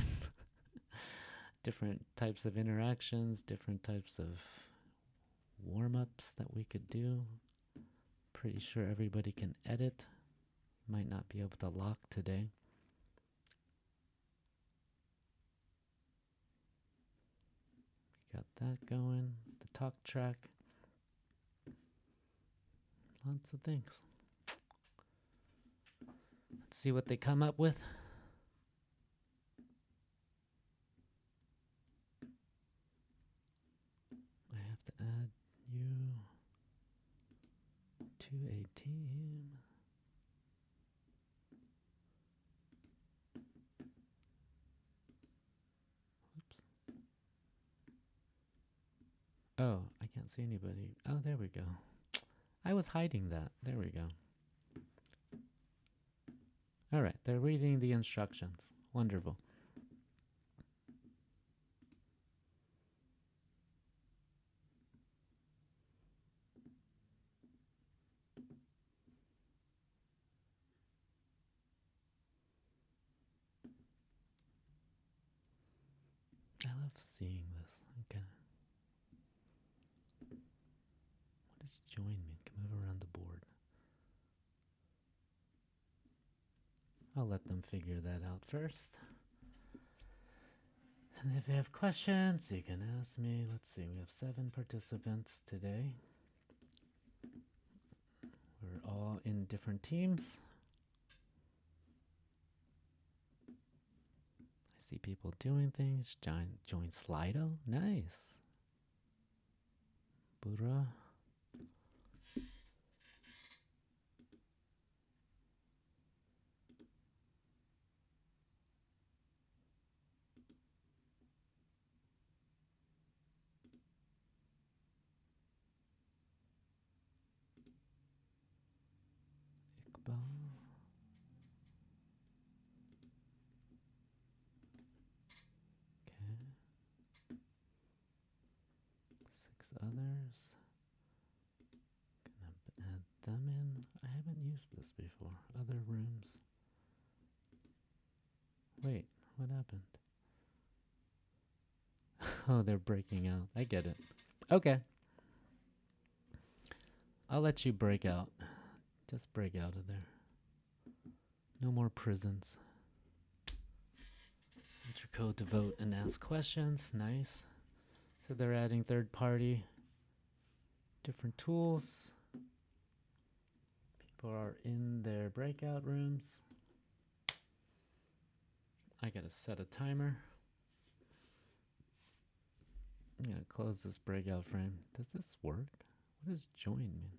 [SPEAKER 1] Different types of interactions, different types of warm-ups that we could do. Pretty sure everybody can edit. Might not be able to lock today. We got that going. The talk track. Lots of things. Let's see what they come up with. I have to add you to a team. Oops. Oh, I can't see anybody. Oh, there we go. I was hiding that. There we go. All right, they're reading the instructions. Wonderful. I love seeing this. Okay. What does join mean? Can move around the board. I'll let them figure that out first. And if you have questions, you can ask me. Let's see, we have 7 participants today. We're all in different teams. I see people doing things. Join Slido. Nice. Bura. Iqbal. Okay. 6 others. Gonna add them in. I haven't used this before. Other rooms. Wait, what happened? Oh, they're breaking out. I get it. Okay. I'll let you break out. Just break out of there. No more prisons. Enter code to vote and ask questions. Nice. So they're adding third party. Different tools. People are in their breakout rooms. I gotta set a timer. I'm gonna close this breakout frame. Does this work? What does join mean?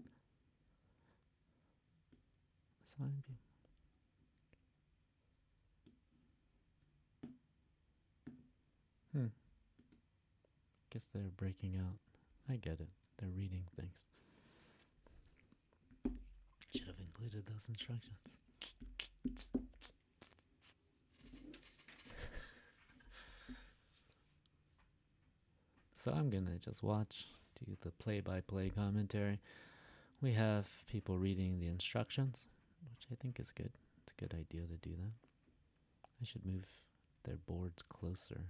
[SPEAKER 1] Assign people. Guess they're breaking out. I get it. They're reading things. Should have included those instructions. So I'm gonna just watch, do the play-by-play commentary. We have people reading the instructions, which I think is good. It's a good idea to do that. I should move their boards closer.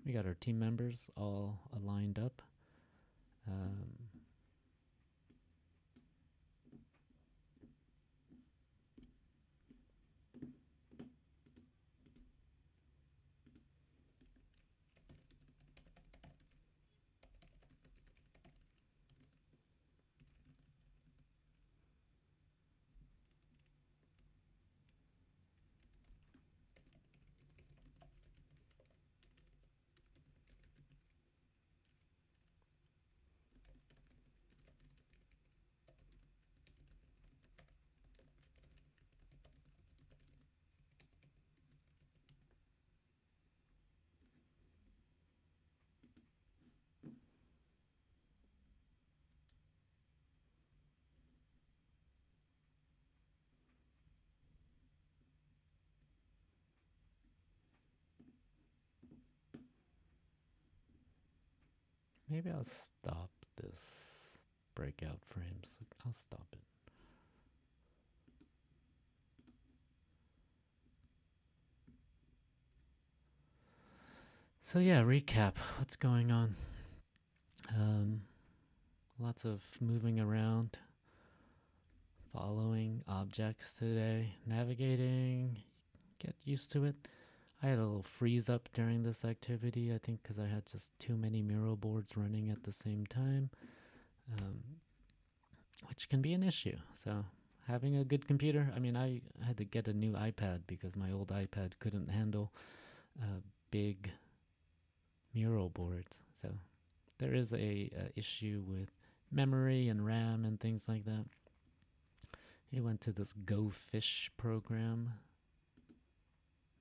[SPEAKER 1] We got our team members all aligned up. Maybe I'll stop this breakout frames. I'll stop it. So yeah, recap. What's going on? Lots of moving around, following objects today, navigating. Get used to it. I had a little freeze up during this activity, I think because I had just too many Miro boards running at the same time, which can be an issue. So having a good computer, I mean, I had to get a new iPad because my old iPad couldn't handle big Miro boards. So there is a issue with memory and RAM and things like that. He went to this Go Fish program.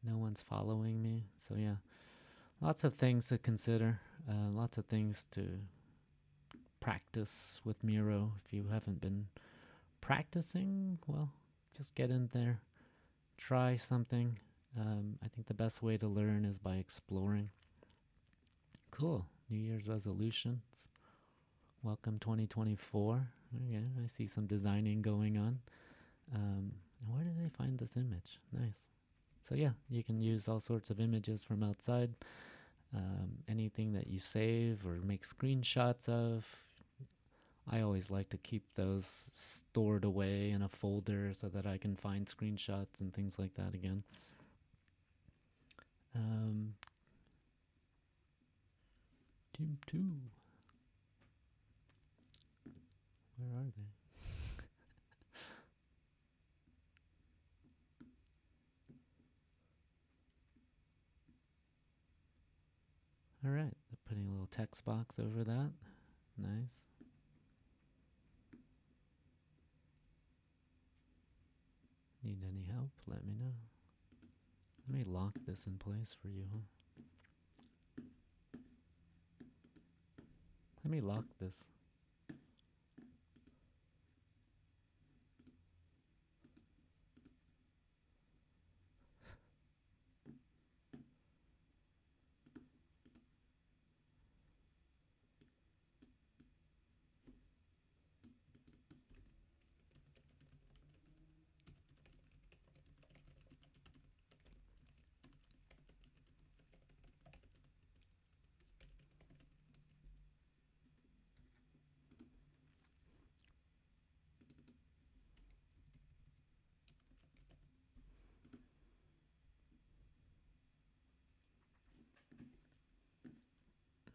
[SPEAKER 1] No one's following me. So yeah, lots of things to consider. Lots of things to practice with Miro. If you haven't been practicing, well, just get in there. Try something. I think the best way to learn is by exploring. Cool. New Year's resolutions. Welcome 2024. Okay, I see some designing going on. Where did they find this image? Nice. So yeah, you can use all sorts of images from outside. Anything that you save or make screenshots of. I always like to keep those stored away in a folder so that I can find screenshots and things like that again. Team 2. Where are they? All right, they're putting a little text box over that. Nice. Need any help? Let me know. Let me lock this in place for you, huh? Let me lock this.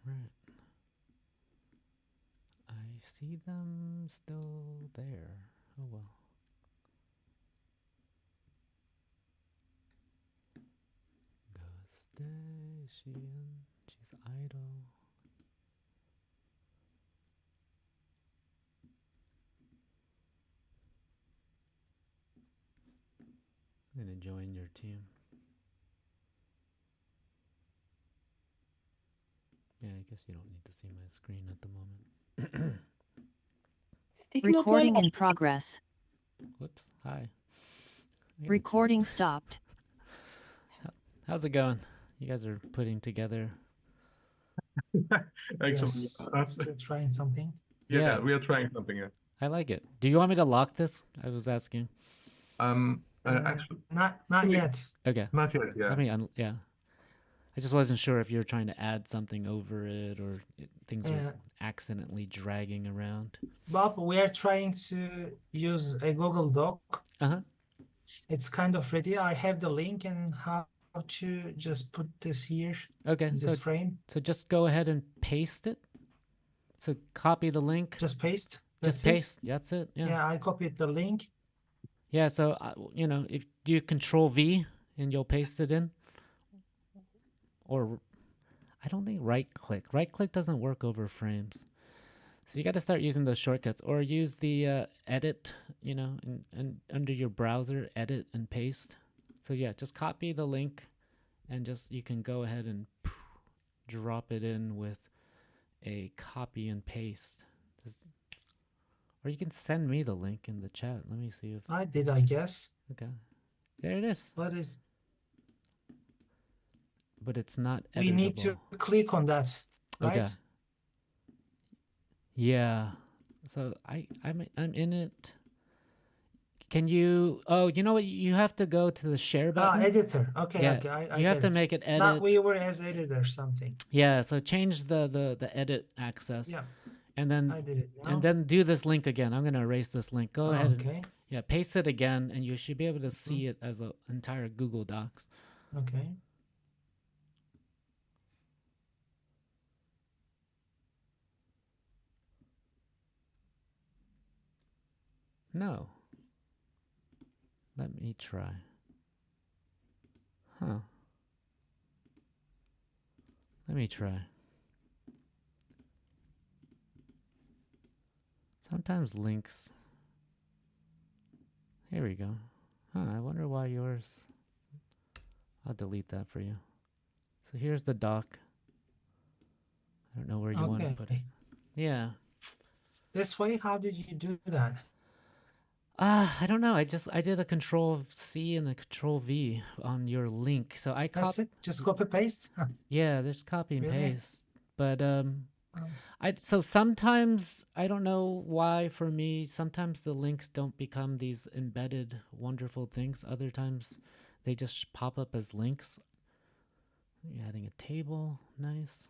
[SPEAKER 1] Right. I see them still there. Oh well. Station. She's idle. I'm gonna join your team. Yeah, I guess you don't need to see my screen at the moment.
[SPEAKER 9] Recording in progress.
[SPEAKER 1] Whoops. Hi.
[SPEAKER 9] Recording stopped.
[SPEAKER 1] How's it going? You guys are putting together.
[SPEAKER 4] Actually,
[SPEAKER 6] still trying something.
[SPEAKER 4] Yeah, we are trying something. Yeah.
[SPEAKER 1] I like it. Do you want me to lock this? I was asking.
[SPEAKER 4] Actually,
[SPEAKER 6] Not yet.
[SPEAKER 1] Okay.
[SPEAKER 4] not yet. Yeah.
[SPEAKER 1] I mean, yeah. I just wasn't sure if you were trying to add something over it or things are accidentally dragging around.
[SPEAKER 6] Bob, we are trying to use a Google Doc. It's kind of ready. I have the link and how to just put this here.
[SPEAKER 1] Okay.
[SPEAKER 6] In this frame.
[SPEAKER 1] So just go ahead and paste it. So copy the link.
[SPEAKER 6] Just paste.
[SPEAKER 1] Just paste. That's it. Yeah.
[SPEAKER 6] Yeah, I copied the link.
[SPEAKER 1] Yeah. So you know, if you Control V and you'll paste it in. Or I don't think right click. Right click doesn't work over frames. So you got to start using those shortcuts or use the edit, you know, and under your browser, edit and paste. So yeah, just copy the link and just you can go ahead and drop it in with a copy and paste. Or you can send me the link in the chat. Let me see if
[SPEAKER 6] I did, I guess.
[SPEAKER 1] Okay. There it is. But it's not editable.
[SPEAKER 6] We need to click on that, right?
[SPEAKER 1] Okay. Yeah. So I'm in it. Can you? Oh, you know what? You have to go to the share button.
[SPEAKER 6] Editor. Okay,
[SPEAKER 1] Yeah,
[SPEAKER 6] okay, I
[SPEAKER 1] you have
[SPEAKER 6] get
[SPEAKER 1] to
[SPEAKER 6] it.
[SPEAKER 1] make it edit.
[SPEAKER 6] Not viewer as editor something.
[SPEAKER 1] Yeah, so change the edit access.
[SPEAKER 6] Yeah,
[SPEAKER 1] And then
[SPEAKER 6] I did it now.
[SPEAKER 1] and then do this link again. I'm gonna erase this link. Go ahead and
[SPEAKER 6] Okay,
[SPEAKER 1] yeah, paste it again, and you should be able to see it as an entire Google Docs.
[SPEAKER 6] okay.
[SPEAKER 1] No. Let me try. Huh. Let me try. Sometimes links. Here we go. Huh, I wonder why yours. I'll delete that for you. So here's the doc. I don't know where you want to put it. Yeah.
[SPEAKER 6] This way, how did you do that?
[SPEAKER 1] I don't know. I did a Control C and a Control V on your link. So I
[SPEAKER 6] That's it. Just copy paste.
[SPEAKER 1] Yeah, there's copy and
[SPEAKER 6] Really?
[SPEAKER 1] paste. But so sometimes I don't know why for me sometimes the links don't become these embedded wonderful things. Other times they just pop up as links. You're adding a table. Nice.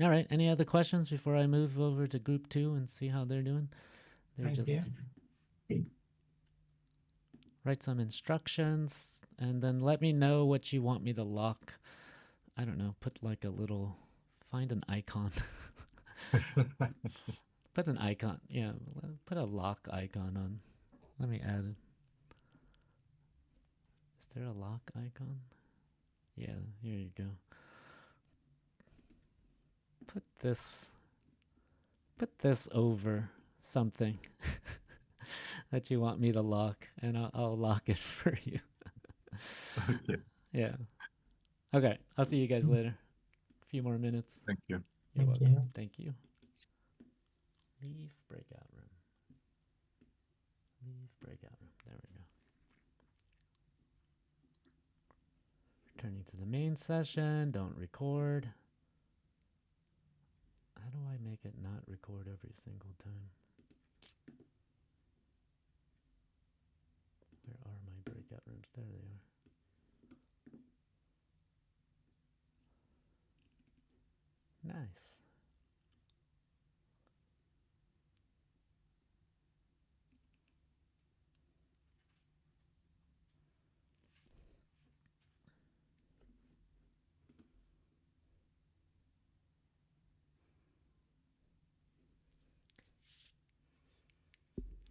[SPEAKER 1] All right. Any other questions before I move over to group 2 and see how they're doing? They're
[SPEAKER 6] Thank
[SPEAKER 1] just
[SPEAKER 6] you.
[SPEAKER 1] write some instructions and then let me know what you want me to lock. I don't know, put like a little, find an icon. Put an icon, yeah, put a lock icon on. Let me add it. Is there a lock icon? Yeah, here you go. Put this over something that you want me to lock, and I'll lock it for you.
[SPEAKER 4] Okay.
[SPEAKER 1] Yeah. Okay, I'll see you guys later. A few more minutes.
[SPEAKER 4] Thank you.
[SPEAKER 1] You're
[SPEAKER 6] Thank
[SPEAKER 1] welcome.
[SPEAKER 6] you.
[SPEAKER 1] Thank you. Leave breakout room. Leave breakout room. There we go. Returning to the main session. Don't record. How do I make it not record every single time? Where are my breakout rooms? There they are. Nice.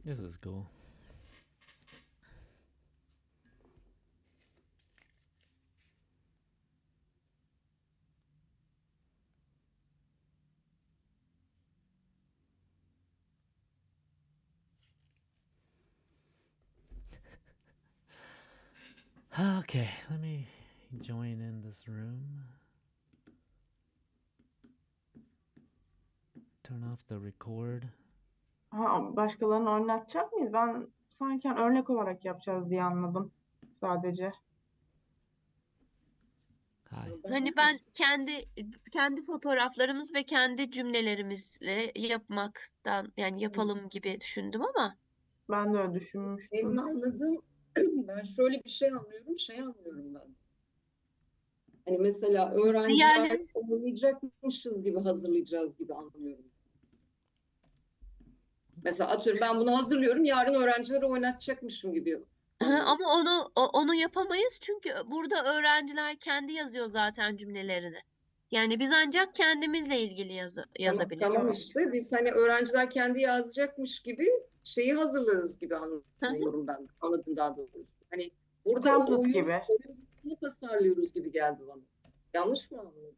[SPEAKER 1] This is cool. Okay, let me join in this room. Turn off the record.
[SPEAKER 7] Ha, başkalarını oynatacak mıyız? Ben sanki örnek olarak yapacağız diye anladım sadece.
[SPEAKER 2] Hani ben kendi fotoğraflarımız ve kendi cümlelerimizle yapmaktan yani yapalım gibi düşündüm ama
[SPEAKER 7] Ben de öyle düşünmüştüm.
[SPEAKER 3] Benim anladığım ben şöyle bir şey anlıyorum ben. Hani mesela öğrenciler oynayacakmışız gibi hazırlayacağız gibi anlıyorum. Mesela atıyorum ben bunu hazırlıyorum, yarın öğrencilere oynatacakmışım gibi.
[SPEAKER 2] ama onu yapamayız çünkü burada öğrenciler kendi yazıyor zaten cümlelerini. Yani biz ancak kendimizle ilgili yazabiliriz.
[SPEAKER 3] Tamam işte biz hani öğrenciler kendi yazacakmış gibi şeyi hazırlarız gibi anlıyorum ben. Anladım daha doğrusu. Hani burada
[SPEAKER 7] Template
[SPEAKER 3] oyunu
[SPEAKER 7] gibi.
[SPEAKER 3] tasarlıyoruz gibi geldi bana. Yanlış mı anladım?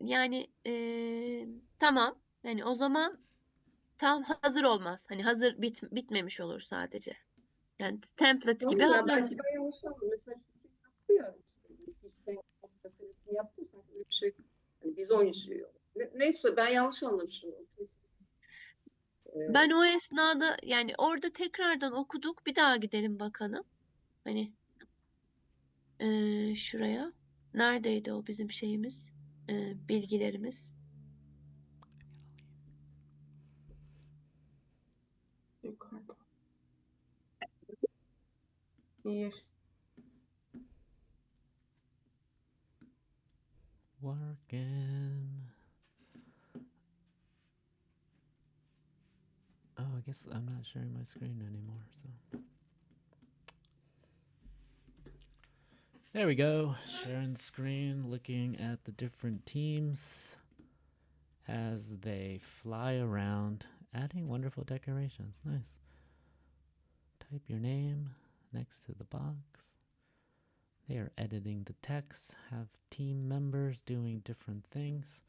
[SPEAKER 2] Yani tamam. Yani o zaman tam hazır olmaz. Hani hazır bitmemiş olur sadece. Yani template gibi
[SPEAKER 3] Ya
[SPEAKER 2] hazır.
[SPEAKER 3] belki ben yanlış anladım. Mesela şu şey yaptı ya. İşte, meselesini yaptıysak öyle bir şey. Yani biz oynayacağız. Neyse ben yanlış anlamışım.
[SPEAKER 2] Ben o esnada yani orada tekrardan okuduk. Bir daha gidelim bakalım. Hani şuraya. Neredeydi o bizim şeyimiz? Bilgilerimiz.
[SPEAKER 7] İyi.
[SPEAKER 1] Working. Oh, I guess I'm not sharing my screen anymore, so. There we go. Sharing the screen, looking at the different teams as they fly around, adding wonderful decorations. Nice. Type your name next to the box. They are editing the text, have team members doing different things.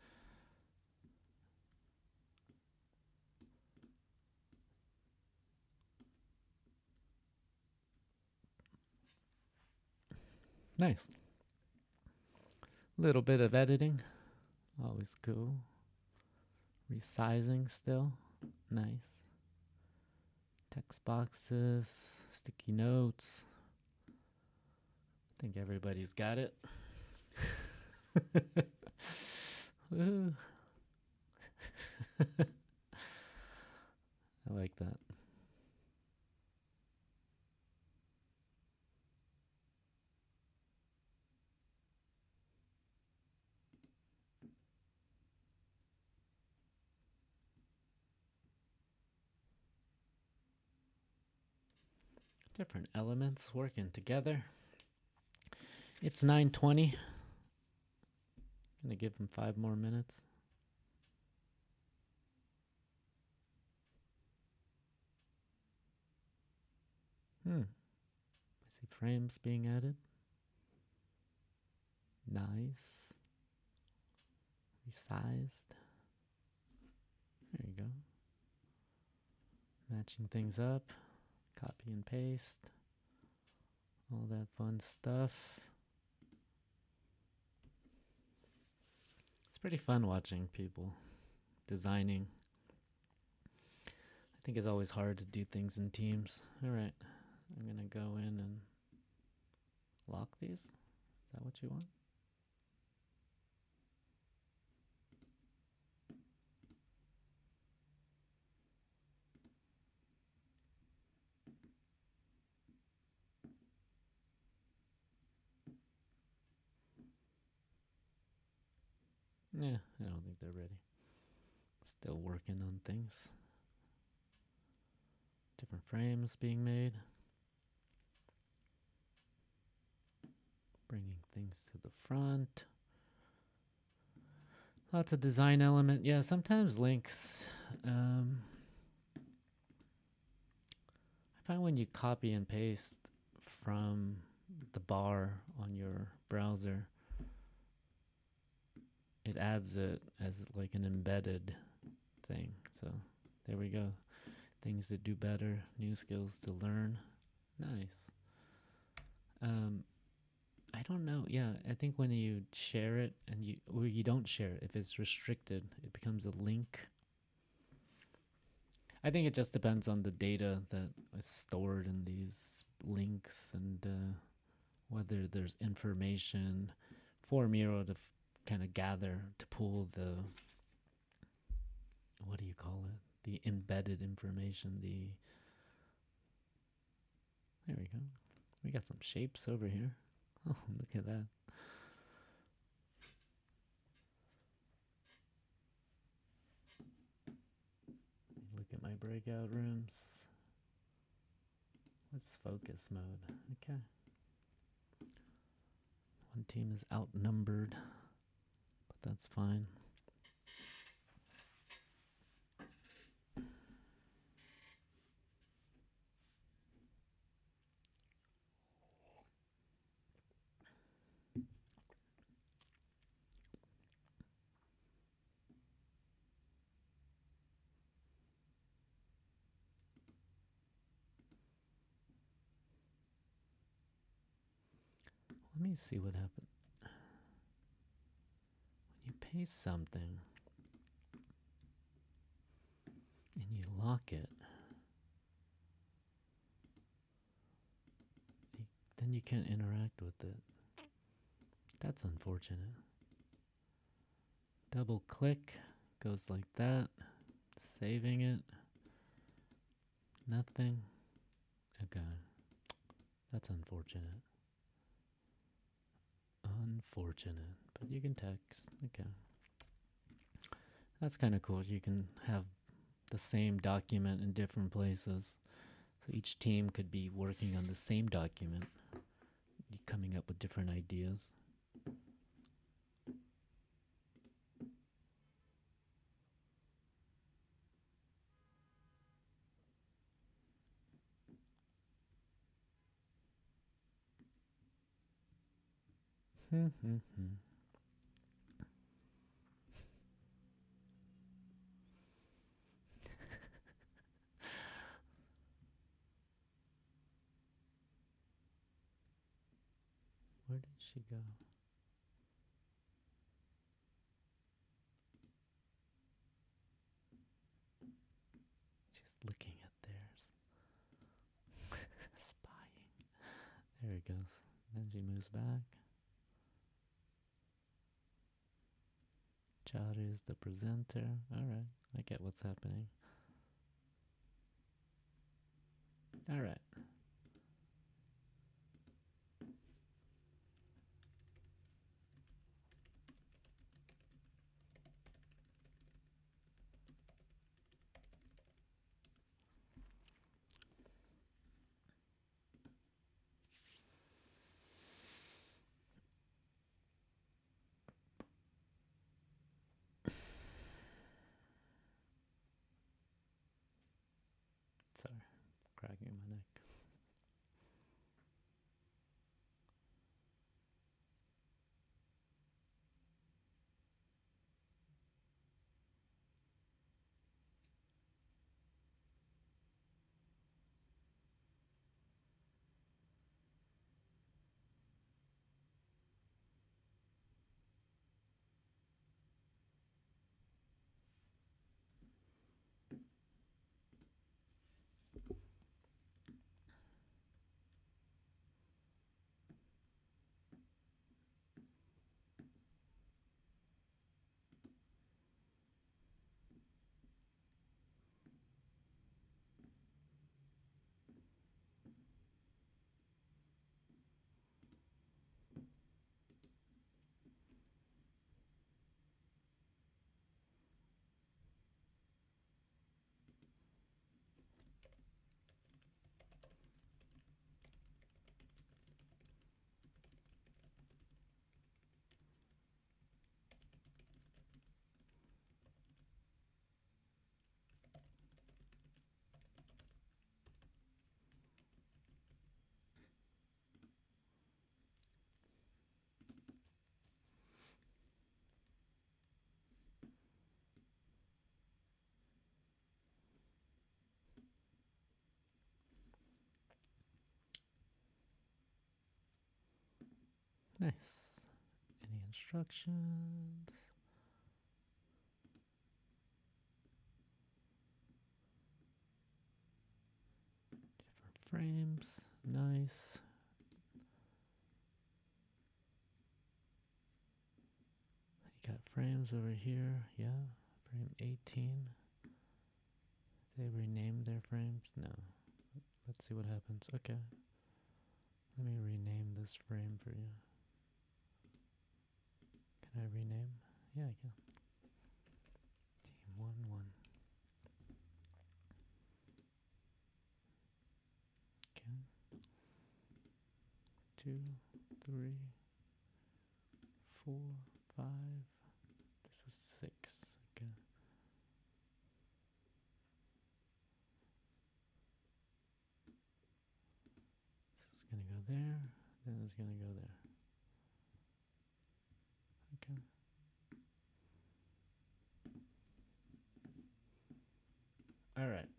[SPEAKER 1] Nice. Little bit of editing, always cool. Resizing still, nice. Text boxes, sticky notes. I think everybody's got it. Woo. I like that. Different elements working together. It's 9:20. Gonna give them 5 more minutes. I see frames being added. Nice. Resized. There you go. Matching things up. Copy and paste. All that fun stuff. It's pretty fun watching people designing. I think it's always hard to do things in teams. All right, I'm gonna go in and lock these. Is that what you want? Yeah, I don't think they're ready. Still working on things. Different frames being made. Bringing things to the front. Lots of design element. Yeah, sometimes links. I find when you copy and paste from the bar on your browser, it adds it as like an embedded thing. So there we go. Things to do better, new skills to learn. Nice. I don't know. Yeah, I think when you share it and you don't share it, if it's restricted, it becomes a link. I think it just depends on the data that is stored in these links and whether there's information for Miro to kind of gather, to pull the, what do you call it? The embedded information, there we go. We got some shapes over here. Oh, look at that. Look at my breakout rooms. Let's focus mode. Okay. One team is outnumbered, but that's fine. Let me see what happens. When you paste something and you lock it, then you can't interact with it. That's unfortunate. Double click, goes like that. Saving it. Nothing. Okay. That's unfortunate. Unfortunate. But you can text. Okay. That's kind of cool. You can have the same document in different places. So each team could be working on the same document, coming up with different ideas. Where did she go? She's looking at theirs. Spying. There it goes. Then she moves back. Charu is the presenter. Alright, I get what's happening. Alright. Sorry, cracking my neck. Nice. Any instructions? Different frames. Nice. You got frames over here. Yeah. Frame 18. They renamed their frames? No. Let's see what happens. Okay. Let me rename this frame for you. Can I rename? Yeah, I can. Team 1 1. Okay. 2, 3, 4, 5. This is 6. Okay. This is gonna go there. Then it's gonna go there. Okay. All right.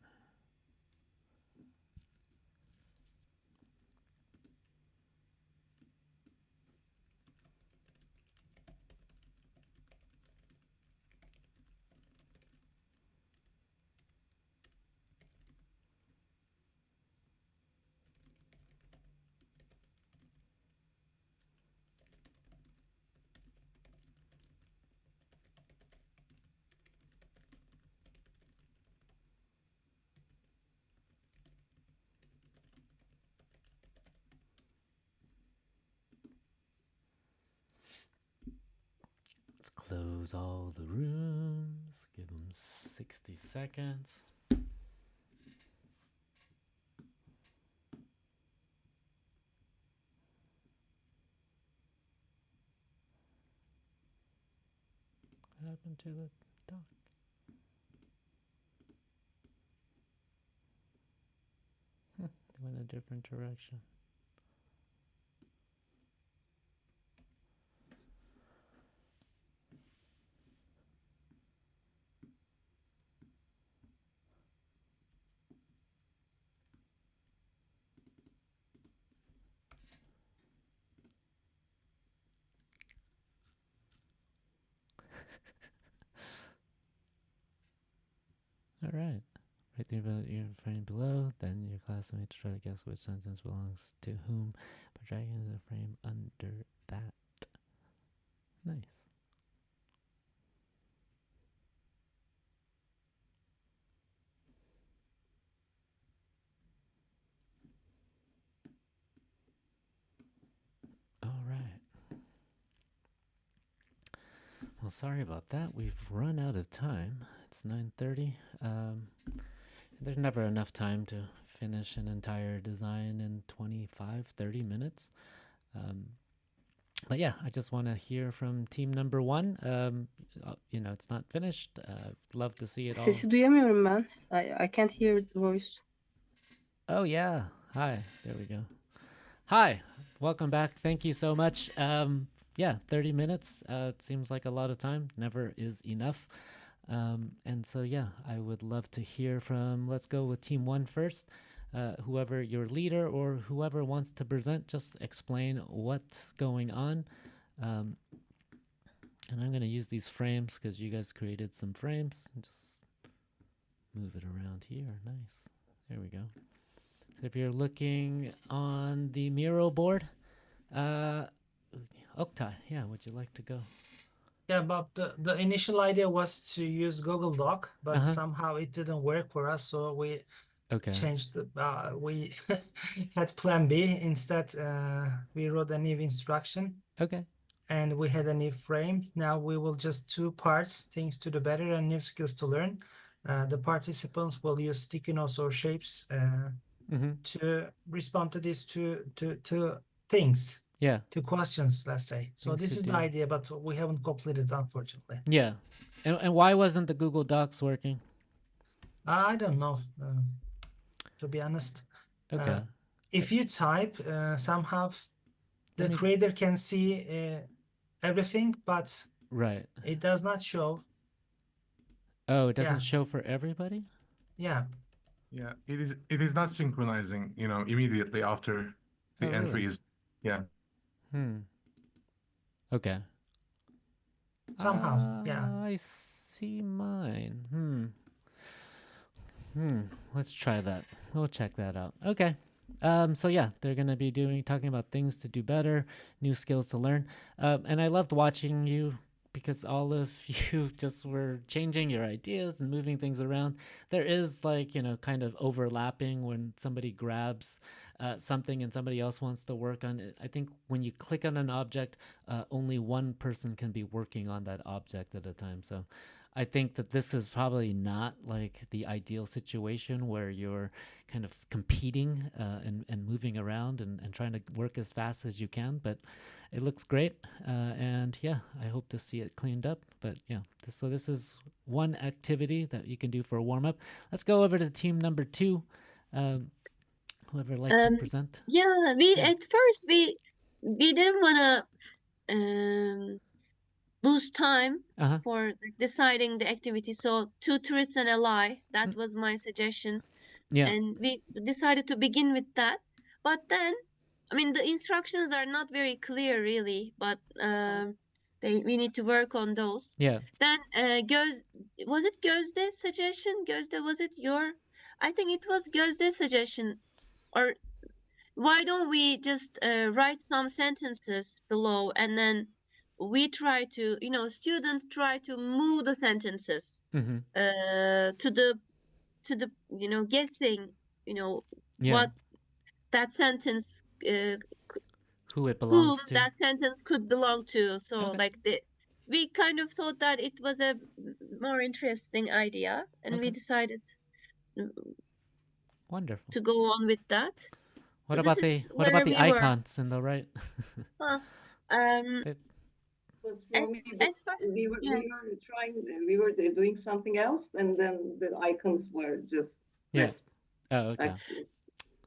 [SPEAKER 1] close all the rooms. Give them 60 seconds. What happened to the dock? They went a different direction. All right. Write the your frame below, then your classmates try to guess which sentence belongs to whom by dragging the frame under that. Nice. All right. Well, sorry about that. We've run out of time. It's 9:30. There's never enough time to finish an entire design in 25, 30 minutes. But yeah, I just want to hear from team number one. It's not finished. Love to see it all.
[SPEAKER 5] Sesi duyamıyorum ben. I can't hear the voice.
[SPEAKER 1] Oh yeah. Hi. There we go. Hi. Welcome back. Thank you so much. 30 minutes. It seems like a lot of time. Never is enough. And so, yeah, I would love to hear from, let's go with team one first. Whoever your leader or whoever wants to present, just explain what's going on. And I'm going to use these frames because you guys created some frames. Just move it around here. Nice. There we go. So if you're looking on the Miro board, Oktay, yeah, would you like to go?
[SPEAKER 6] Yeah, but the initial idea was to use Google Doc, but somehow it didn't work for us, so we changed the we had plan B. Instead, we wrote a new instruction. And we had a new frame. Now we will just 2 parts, things to do better and new skills to learn. The participants will use sticky notes or shapes to respond to these two things. Yeah. 2 questions, let's say. So this is the idea, but we haven't completed, unfortunately.
[SPEAKER 1] Yeah. And why wasn't the Google Docs working?
[SPEAKER 6] I don't know, to be honest. If you type, somehow the creator can see everything, but it does not show.
[SPEAKER 1] Oh, it doesn't show for everybody?
[SPEAKER 6] Yeah.
[SPEAKER 4] Yeah, it is not synchronizing, immediately after the entry is,
[SPEAKER 1] Okay.
[SPEAKER 6] Somehow, yeah.
[SPEAKER 1] I see mine. Let's try that. We'll check that out. Okay. So yeah, they're gonna be talking about things to do better, new skills to learn. And I loved watching you because all of you just were changing your ideas and moving things around. There is kind of overlapping when somebody grabs something and somebody else wants to work on it. I think when you click on an object, only one person can be working on that object at a time. So I think that this is probably not like the ideal situation where you're kind of competing and moving around and trying to work as fast as you can, but it looks great. And yeah, I hope to see it cleaned up. But yeah, this is one activity that you can do for a warm-up. Let's go over to team number 2. Whoever likes to present.
[SPEAKER 2] Yeah, at first we didn't want to lose time for deciding the activity. So 2 truths and a lie, that was my suggestion.
[SPEAKER 1] Yeah.
[SPEAKER 2] And we decided to begin with that. But then, I mean, the instructions are not very clear really, but we need to work on those.
[SPEAKER 1] Yeah.
[SPEAKER 2] Then was it Gözde's suggestion? Gözde, was it your? I think it was Gözde's suggestion. Or why don't we just write some sentences below and then we try to, students try to move the sentences to the guessing, what that sentence,
[SPEAKER 1] who it belongs to.
[SPEAKER 2] that sentence could belong to. So like we kind of thought that it was a more interesting idea, and we decided
[SPEAKER 1] Wonderful
[SPEAKER 2] to go on with that.
[SPEAKER 1] What
[SPEAKER 2] So
[SPEAKER 1] about
[SPEAKER 2] this
[SPEAKER 1] the
[SPEAKER 2] is
[SPEAKER 1] what
[SPEAKER 2] where
[SPEAKER 1] about the
[SPEAKER 2] we were.
[SPEAKER 1] icons in the right?
[SPEAKER 2] At
[SPEAKER 3] For me,
[SPEAKER 2] first,
[SPEAKER 3] we were
[SPEAKER 2] yeah.
[SPEAKER 3] we were doing something else, and then the icons were just left.
[SPEAKER 1] Oh, okay.
[SPEAKER 3] Actually.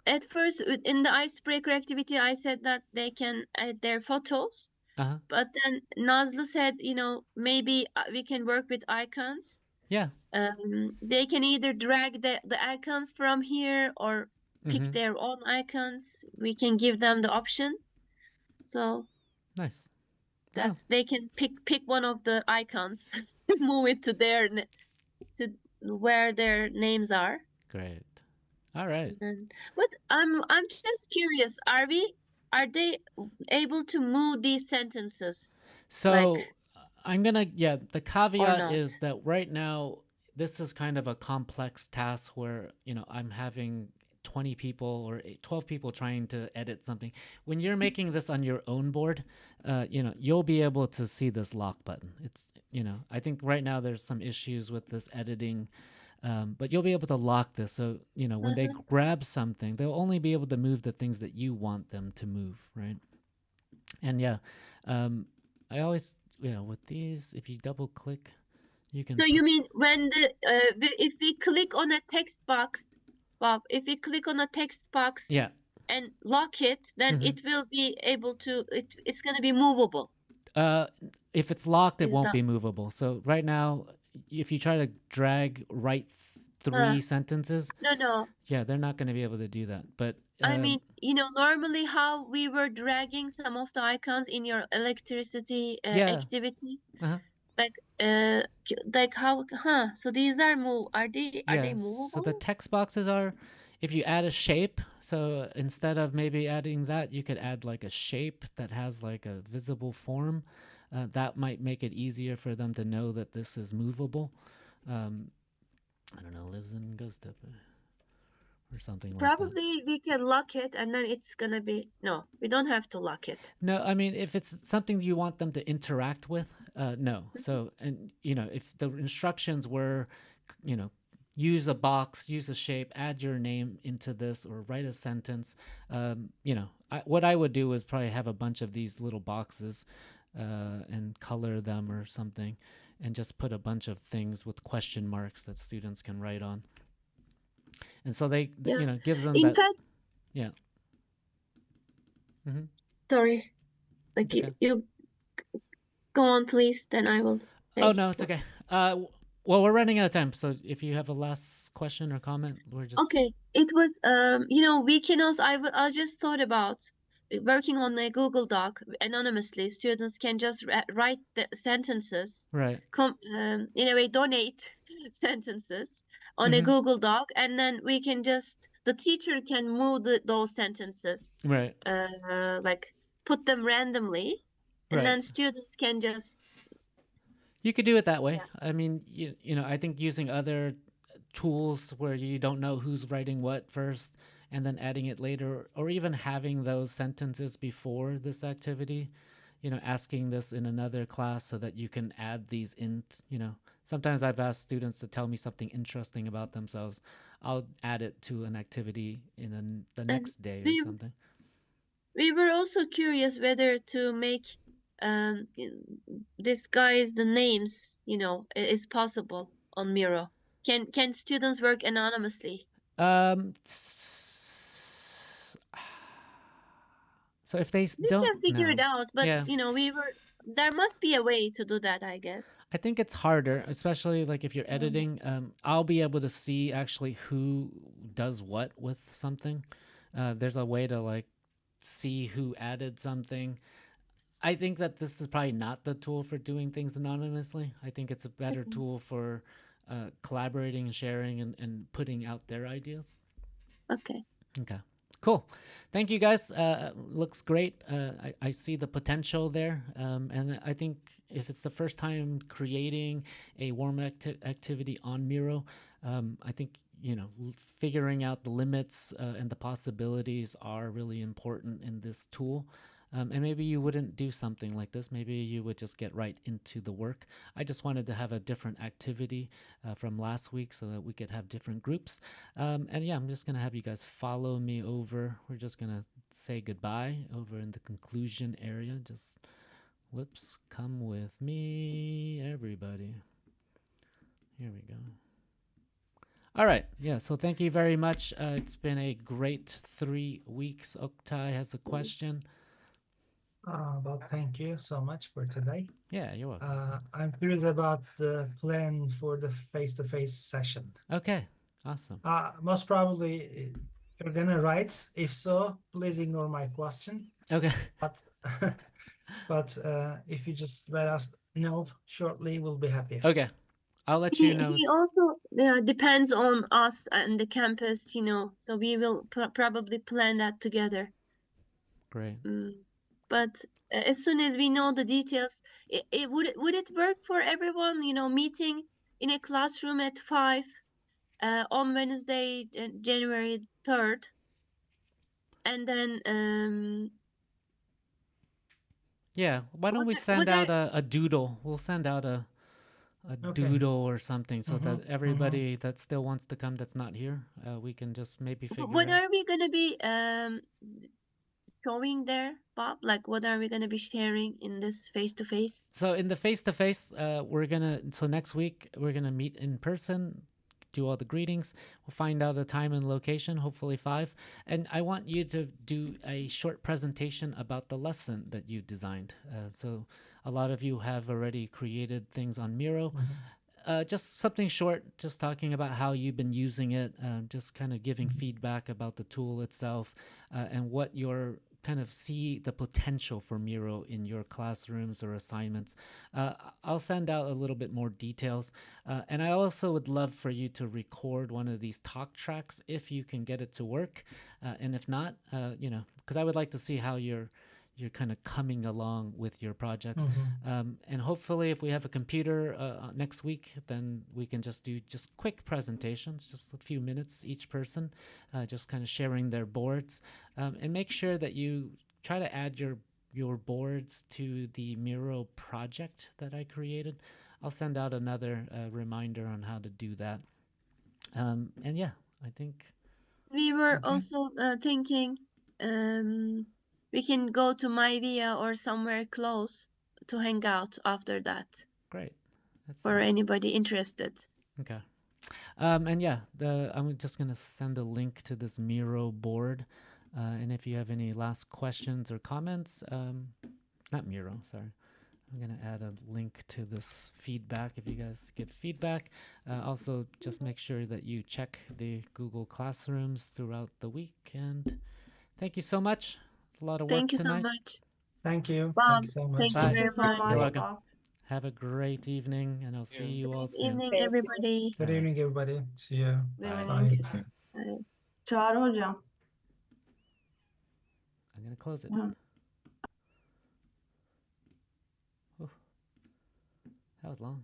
[SPEAKER 2] At first, in the icebreaker activity, I said that they can add their photos. But then Nazlı said, you know, maybe we can work with icons.
[SPEAKER 1] Yeah.
[SPEAKER 2] They can either drag the icons from here or pick their own icons. We can give them the option. So
[SPEAKER 1] nice.
[SPEAKER 2] That's they can pick one of the icons, move it to to where their names are.
[SPEAKER 1] Great. All right.
[SPEAKER 2] But I'm just curious. Are they able to move these sentences?
[SPEAKER 1] So I'm gonna the caveat is that right now this is kind of a complex task where, you know, I'm having 20 people or 12 people trying to edit something. When you're making this on your own board, you know, you'll be able to see this lock button. It's, you know, I think right now there's some issues with this editing, but you'll be able to lock this. So, you know, when they grab something, they'll only be able to move the things that you want them to move, right? And I always, with these, if you double click, you can.
[SPEAKER 2] So you mean when if we click on a text box, Bob, if we click on a text box and lock it, then it will be able to, it's going to be movable.
[SPEAKER 1] If it's locked, it won't be movable. So right now, if you try to drag right 3 sentences, yeah, they're not going to be able to do that. But
[SPEAKER 2] I mean, you know, normally how we were dragging some of the icons in your electricity activity, like how, so these are are they movable?
[SPEAKER 1] So the text boxes are, if you add a shape, so instead of maybe adding that, you could add like a shape that has like a visible form. That might make it easier for them to know that this is movable. I don't know, lives in Ghost or something like that.
[SPEAKER 2] Probably we can lock it and then it's going to be, no, we don't have to lock it.
[SPEAKER 1] No, I mean, if it's something you want them to interact with, no. So, and, you know, if the instructions were, you know, use a box, use a shape, add your name into this, or write a sentence, you know, what I would do is probably have a bunch of these little boxes and color them or something, and just put a bunch of things with question marks that students can write on. And so they you know, gives them
[SPEAKER 2] in fact, sorry, like you go on, please, then I will say.
[SPEAKER 1] Oh no, it's okay. Well, we're running out of time, so if you have a last question or comment, we're just
[SPEAKER 2] okay. It was you know, we can also, I just thought about working on a Google Doc anonymously. Students can just write the sentences,
[SPEAKER 1] right?
[SPEAKER 2] In a way, donate sentences on a Google Doc, and then we can just, the teacher can move those sentences,
[SPEAKER 1] right?
[SPEAKER 2] Like put them randomly, and then students can just.
[SPEAKER 1] You could do it that way. Yeah. I mean, you know, I think using other tools where you don't know who's writing what first and then adding it later, or even having those sentences before this activity, you know, asking this in another class so that you can add these in, you know. Sometimes I've asked students to tell me something interesting about themselves. I'll add it to an activity in the next day or something.
[SPEAKER 2] We were also curious whether to make this guy's the names, you know, is possible on Miro. Can students work anonymously?
[SPEAKER 1] So if they
[SPEAKER 2] we
[SPEAKER 1] don't,
[SPEAKER 2] can figure it out, but you know, there must be a way to do that, I guess.
[SPEAKER 1] I think it's harder, especially like if you're editing. I'll be able to see actually who does what with something. There's a way to like see who added something. I think that this is probably not the tool for doing things anonymously. I think it's a better tool for collaborating and sharing and putting out their ideas.
[SPEAKER 2] Okay.
[SPEAKER 1] Cool. Thank you, guys. Looks great. I see the potential there. And I think if it's the first time creating a warm activity on Miro, I think, you know, figuring out the limits and the possibilities are really important in this tool. And maybe you wouldn't do something like this. Maybe you would just get right into the work. I just wanted to have a different activity from last week so that we could have different groups. And yeah, I'm just going to have you guys follow me over. We're just going to say goodbye over in the conclusion area. Just, whoops, come with me, everybody. Here we go. All right. Yeah. So thank you very much. It's been a great 3 weeks. Oktay has a question.
[SPEAKER 6] Well, thank you so much for today.
[SPEAKER 1] Yeah, you're welcome.
[SPEAKER 6] I'm curious about the plan for the face-to-face session.
[SPEAKER 1] Okay. Awesome.
[SPEAKER 6] Most probably you're gonna write. If so, please ignore my question.
[SPEAKER 1] Okay.
[SPEAKER 6] But if you just let us know shortly, we'll be happy.
[SPEAKER 1] Okay. I'll let you know.
[SPEAKER 2] He also depends on us and the campus, so we will probably plan that together.
[SPEAKER 1] Great.
[SPEAKER 2] But as soon as we know the details, would it work for everyone, meeting in a classroom at 5 on Wednesday, January 3rd, and then
[SPEAKER 1] yeah, why don't we send out a doodle? We'll send out a doodle or something so that everybody that still wants to come that's not here, we can just maybe figure out.
[SPEAKER 2] What are we going to be showing there, Bob? Like, what are we going to be sharing in this face-to-face?
[SPEAKER 1] So in the face-to-face, so next week, we're going to meet in person, do all the greetings. We'll find out a time and location, hopefully 5. And I want you to do a short presentation about the lesson that you designed. So a lot of you have already created things on Miro. Just something short, just talking about how you've been using it, just kind of giving feedback about the tool itself, and what your kind of see the potential for Miro in your classrooms or assignments. I'll send out a little bit more details. And I also would love for you to record one of these talk tracks if you can get it to work. And if not, because I would like to see how you're kind of coming along with your projects. And hopefully if we have a computer next week, then we can just do quick presentations, just a few minutes each person, just kind of sharing their boards. And make sure that you try to add your boards to the Miro project that I created. I'll send out another reminder on how to do that. And yeah, I think...
[SPEAKER 2] We were also thinking... we can go to Myvia or somewhere close to hang out after that.
[SPEAKER 1] Great.
[SPEAKER 2] For anybody interested.
[SPEAKER 1] Okay. And yeah, I'm just going to send a link to this Miro board. And if you have any last questions or comments, not Miro, sorry. I'm going to add a link to this feedback if you guys give feedback. Also, just make sure that you check the Google Classrooms throughout the week. And thank you so much. A lot of work
[SPEAKER 2] tonight.
[SPEAKER 1] So
[SPEAKER 2] much.
[SPEAKER 6] Thank you.
[SPEAKER 2] Bob,
[SPEAKER 6] thank you so much.
[SPEAKER 2] Thank you very much.
[SPEAKER 1] You're welcome. Have a great evening, and I'll see you all soon.
[SPEAKER 2] Good evening, everybody.
[SPEAKER 6] Good evening, everybody. See you.
[SPEAKER 1] Bye.
[SPEAKER 6] Bye.
[SPEAKER 7] Çağrı hocam.
[SPEAKER 1] I'm going to close it. That was long.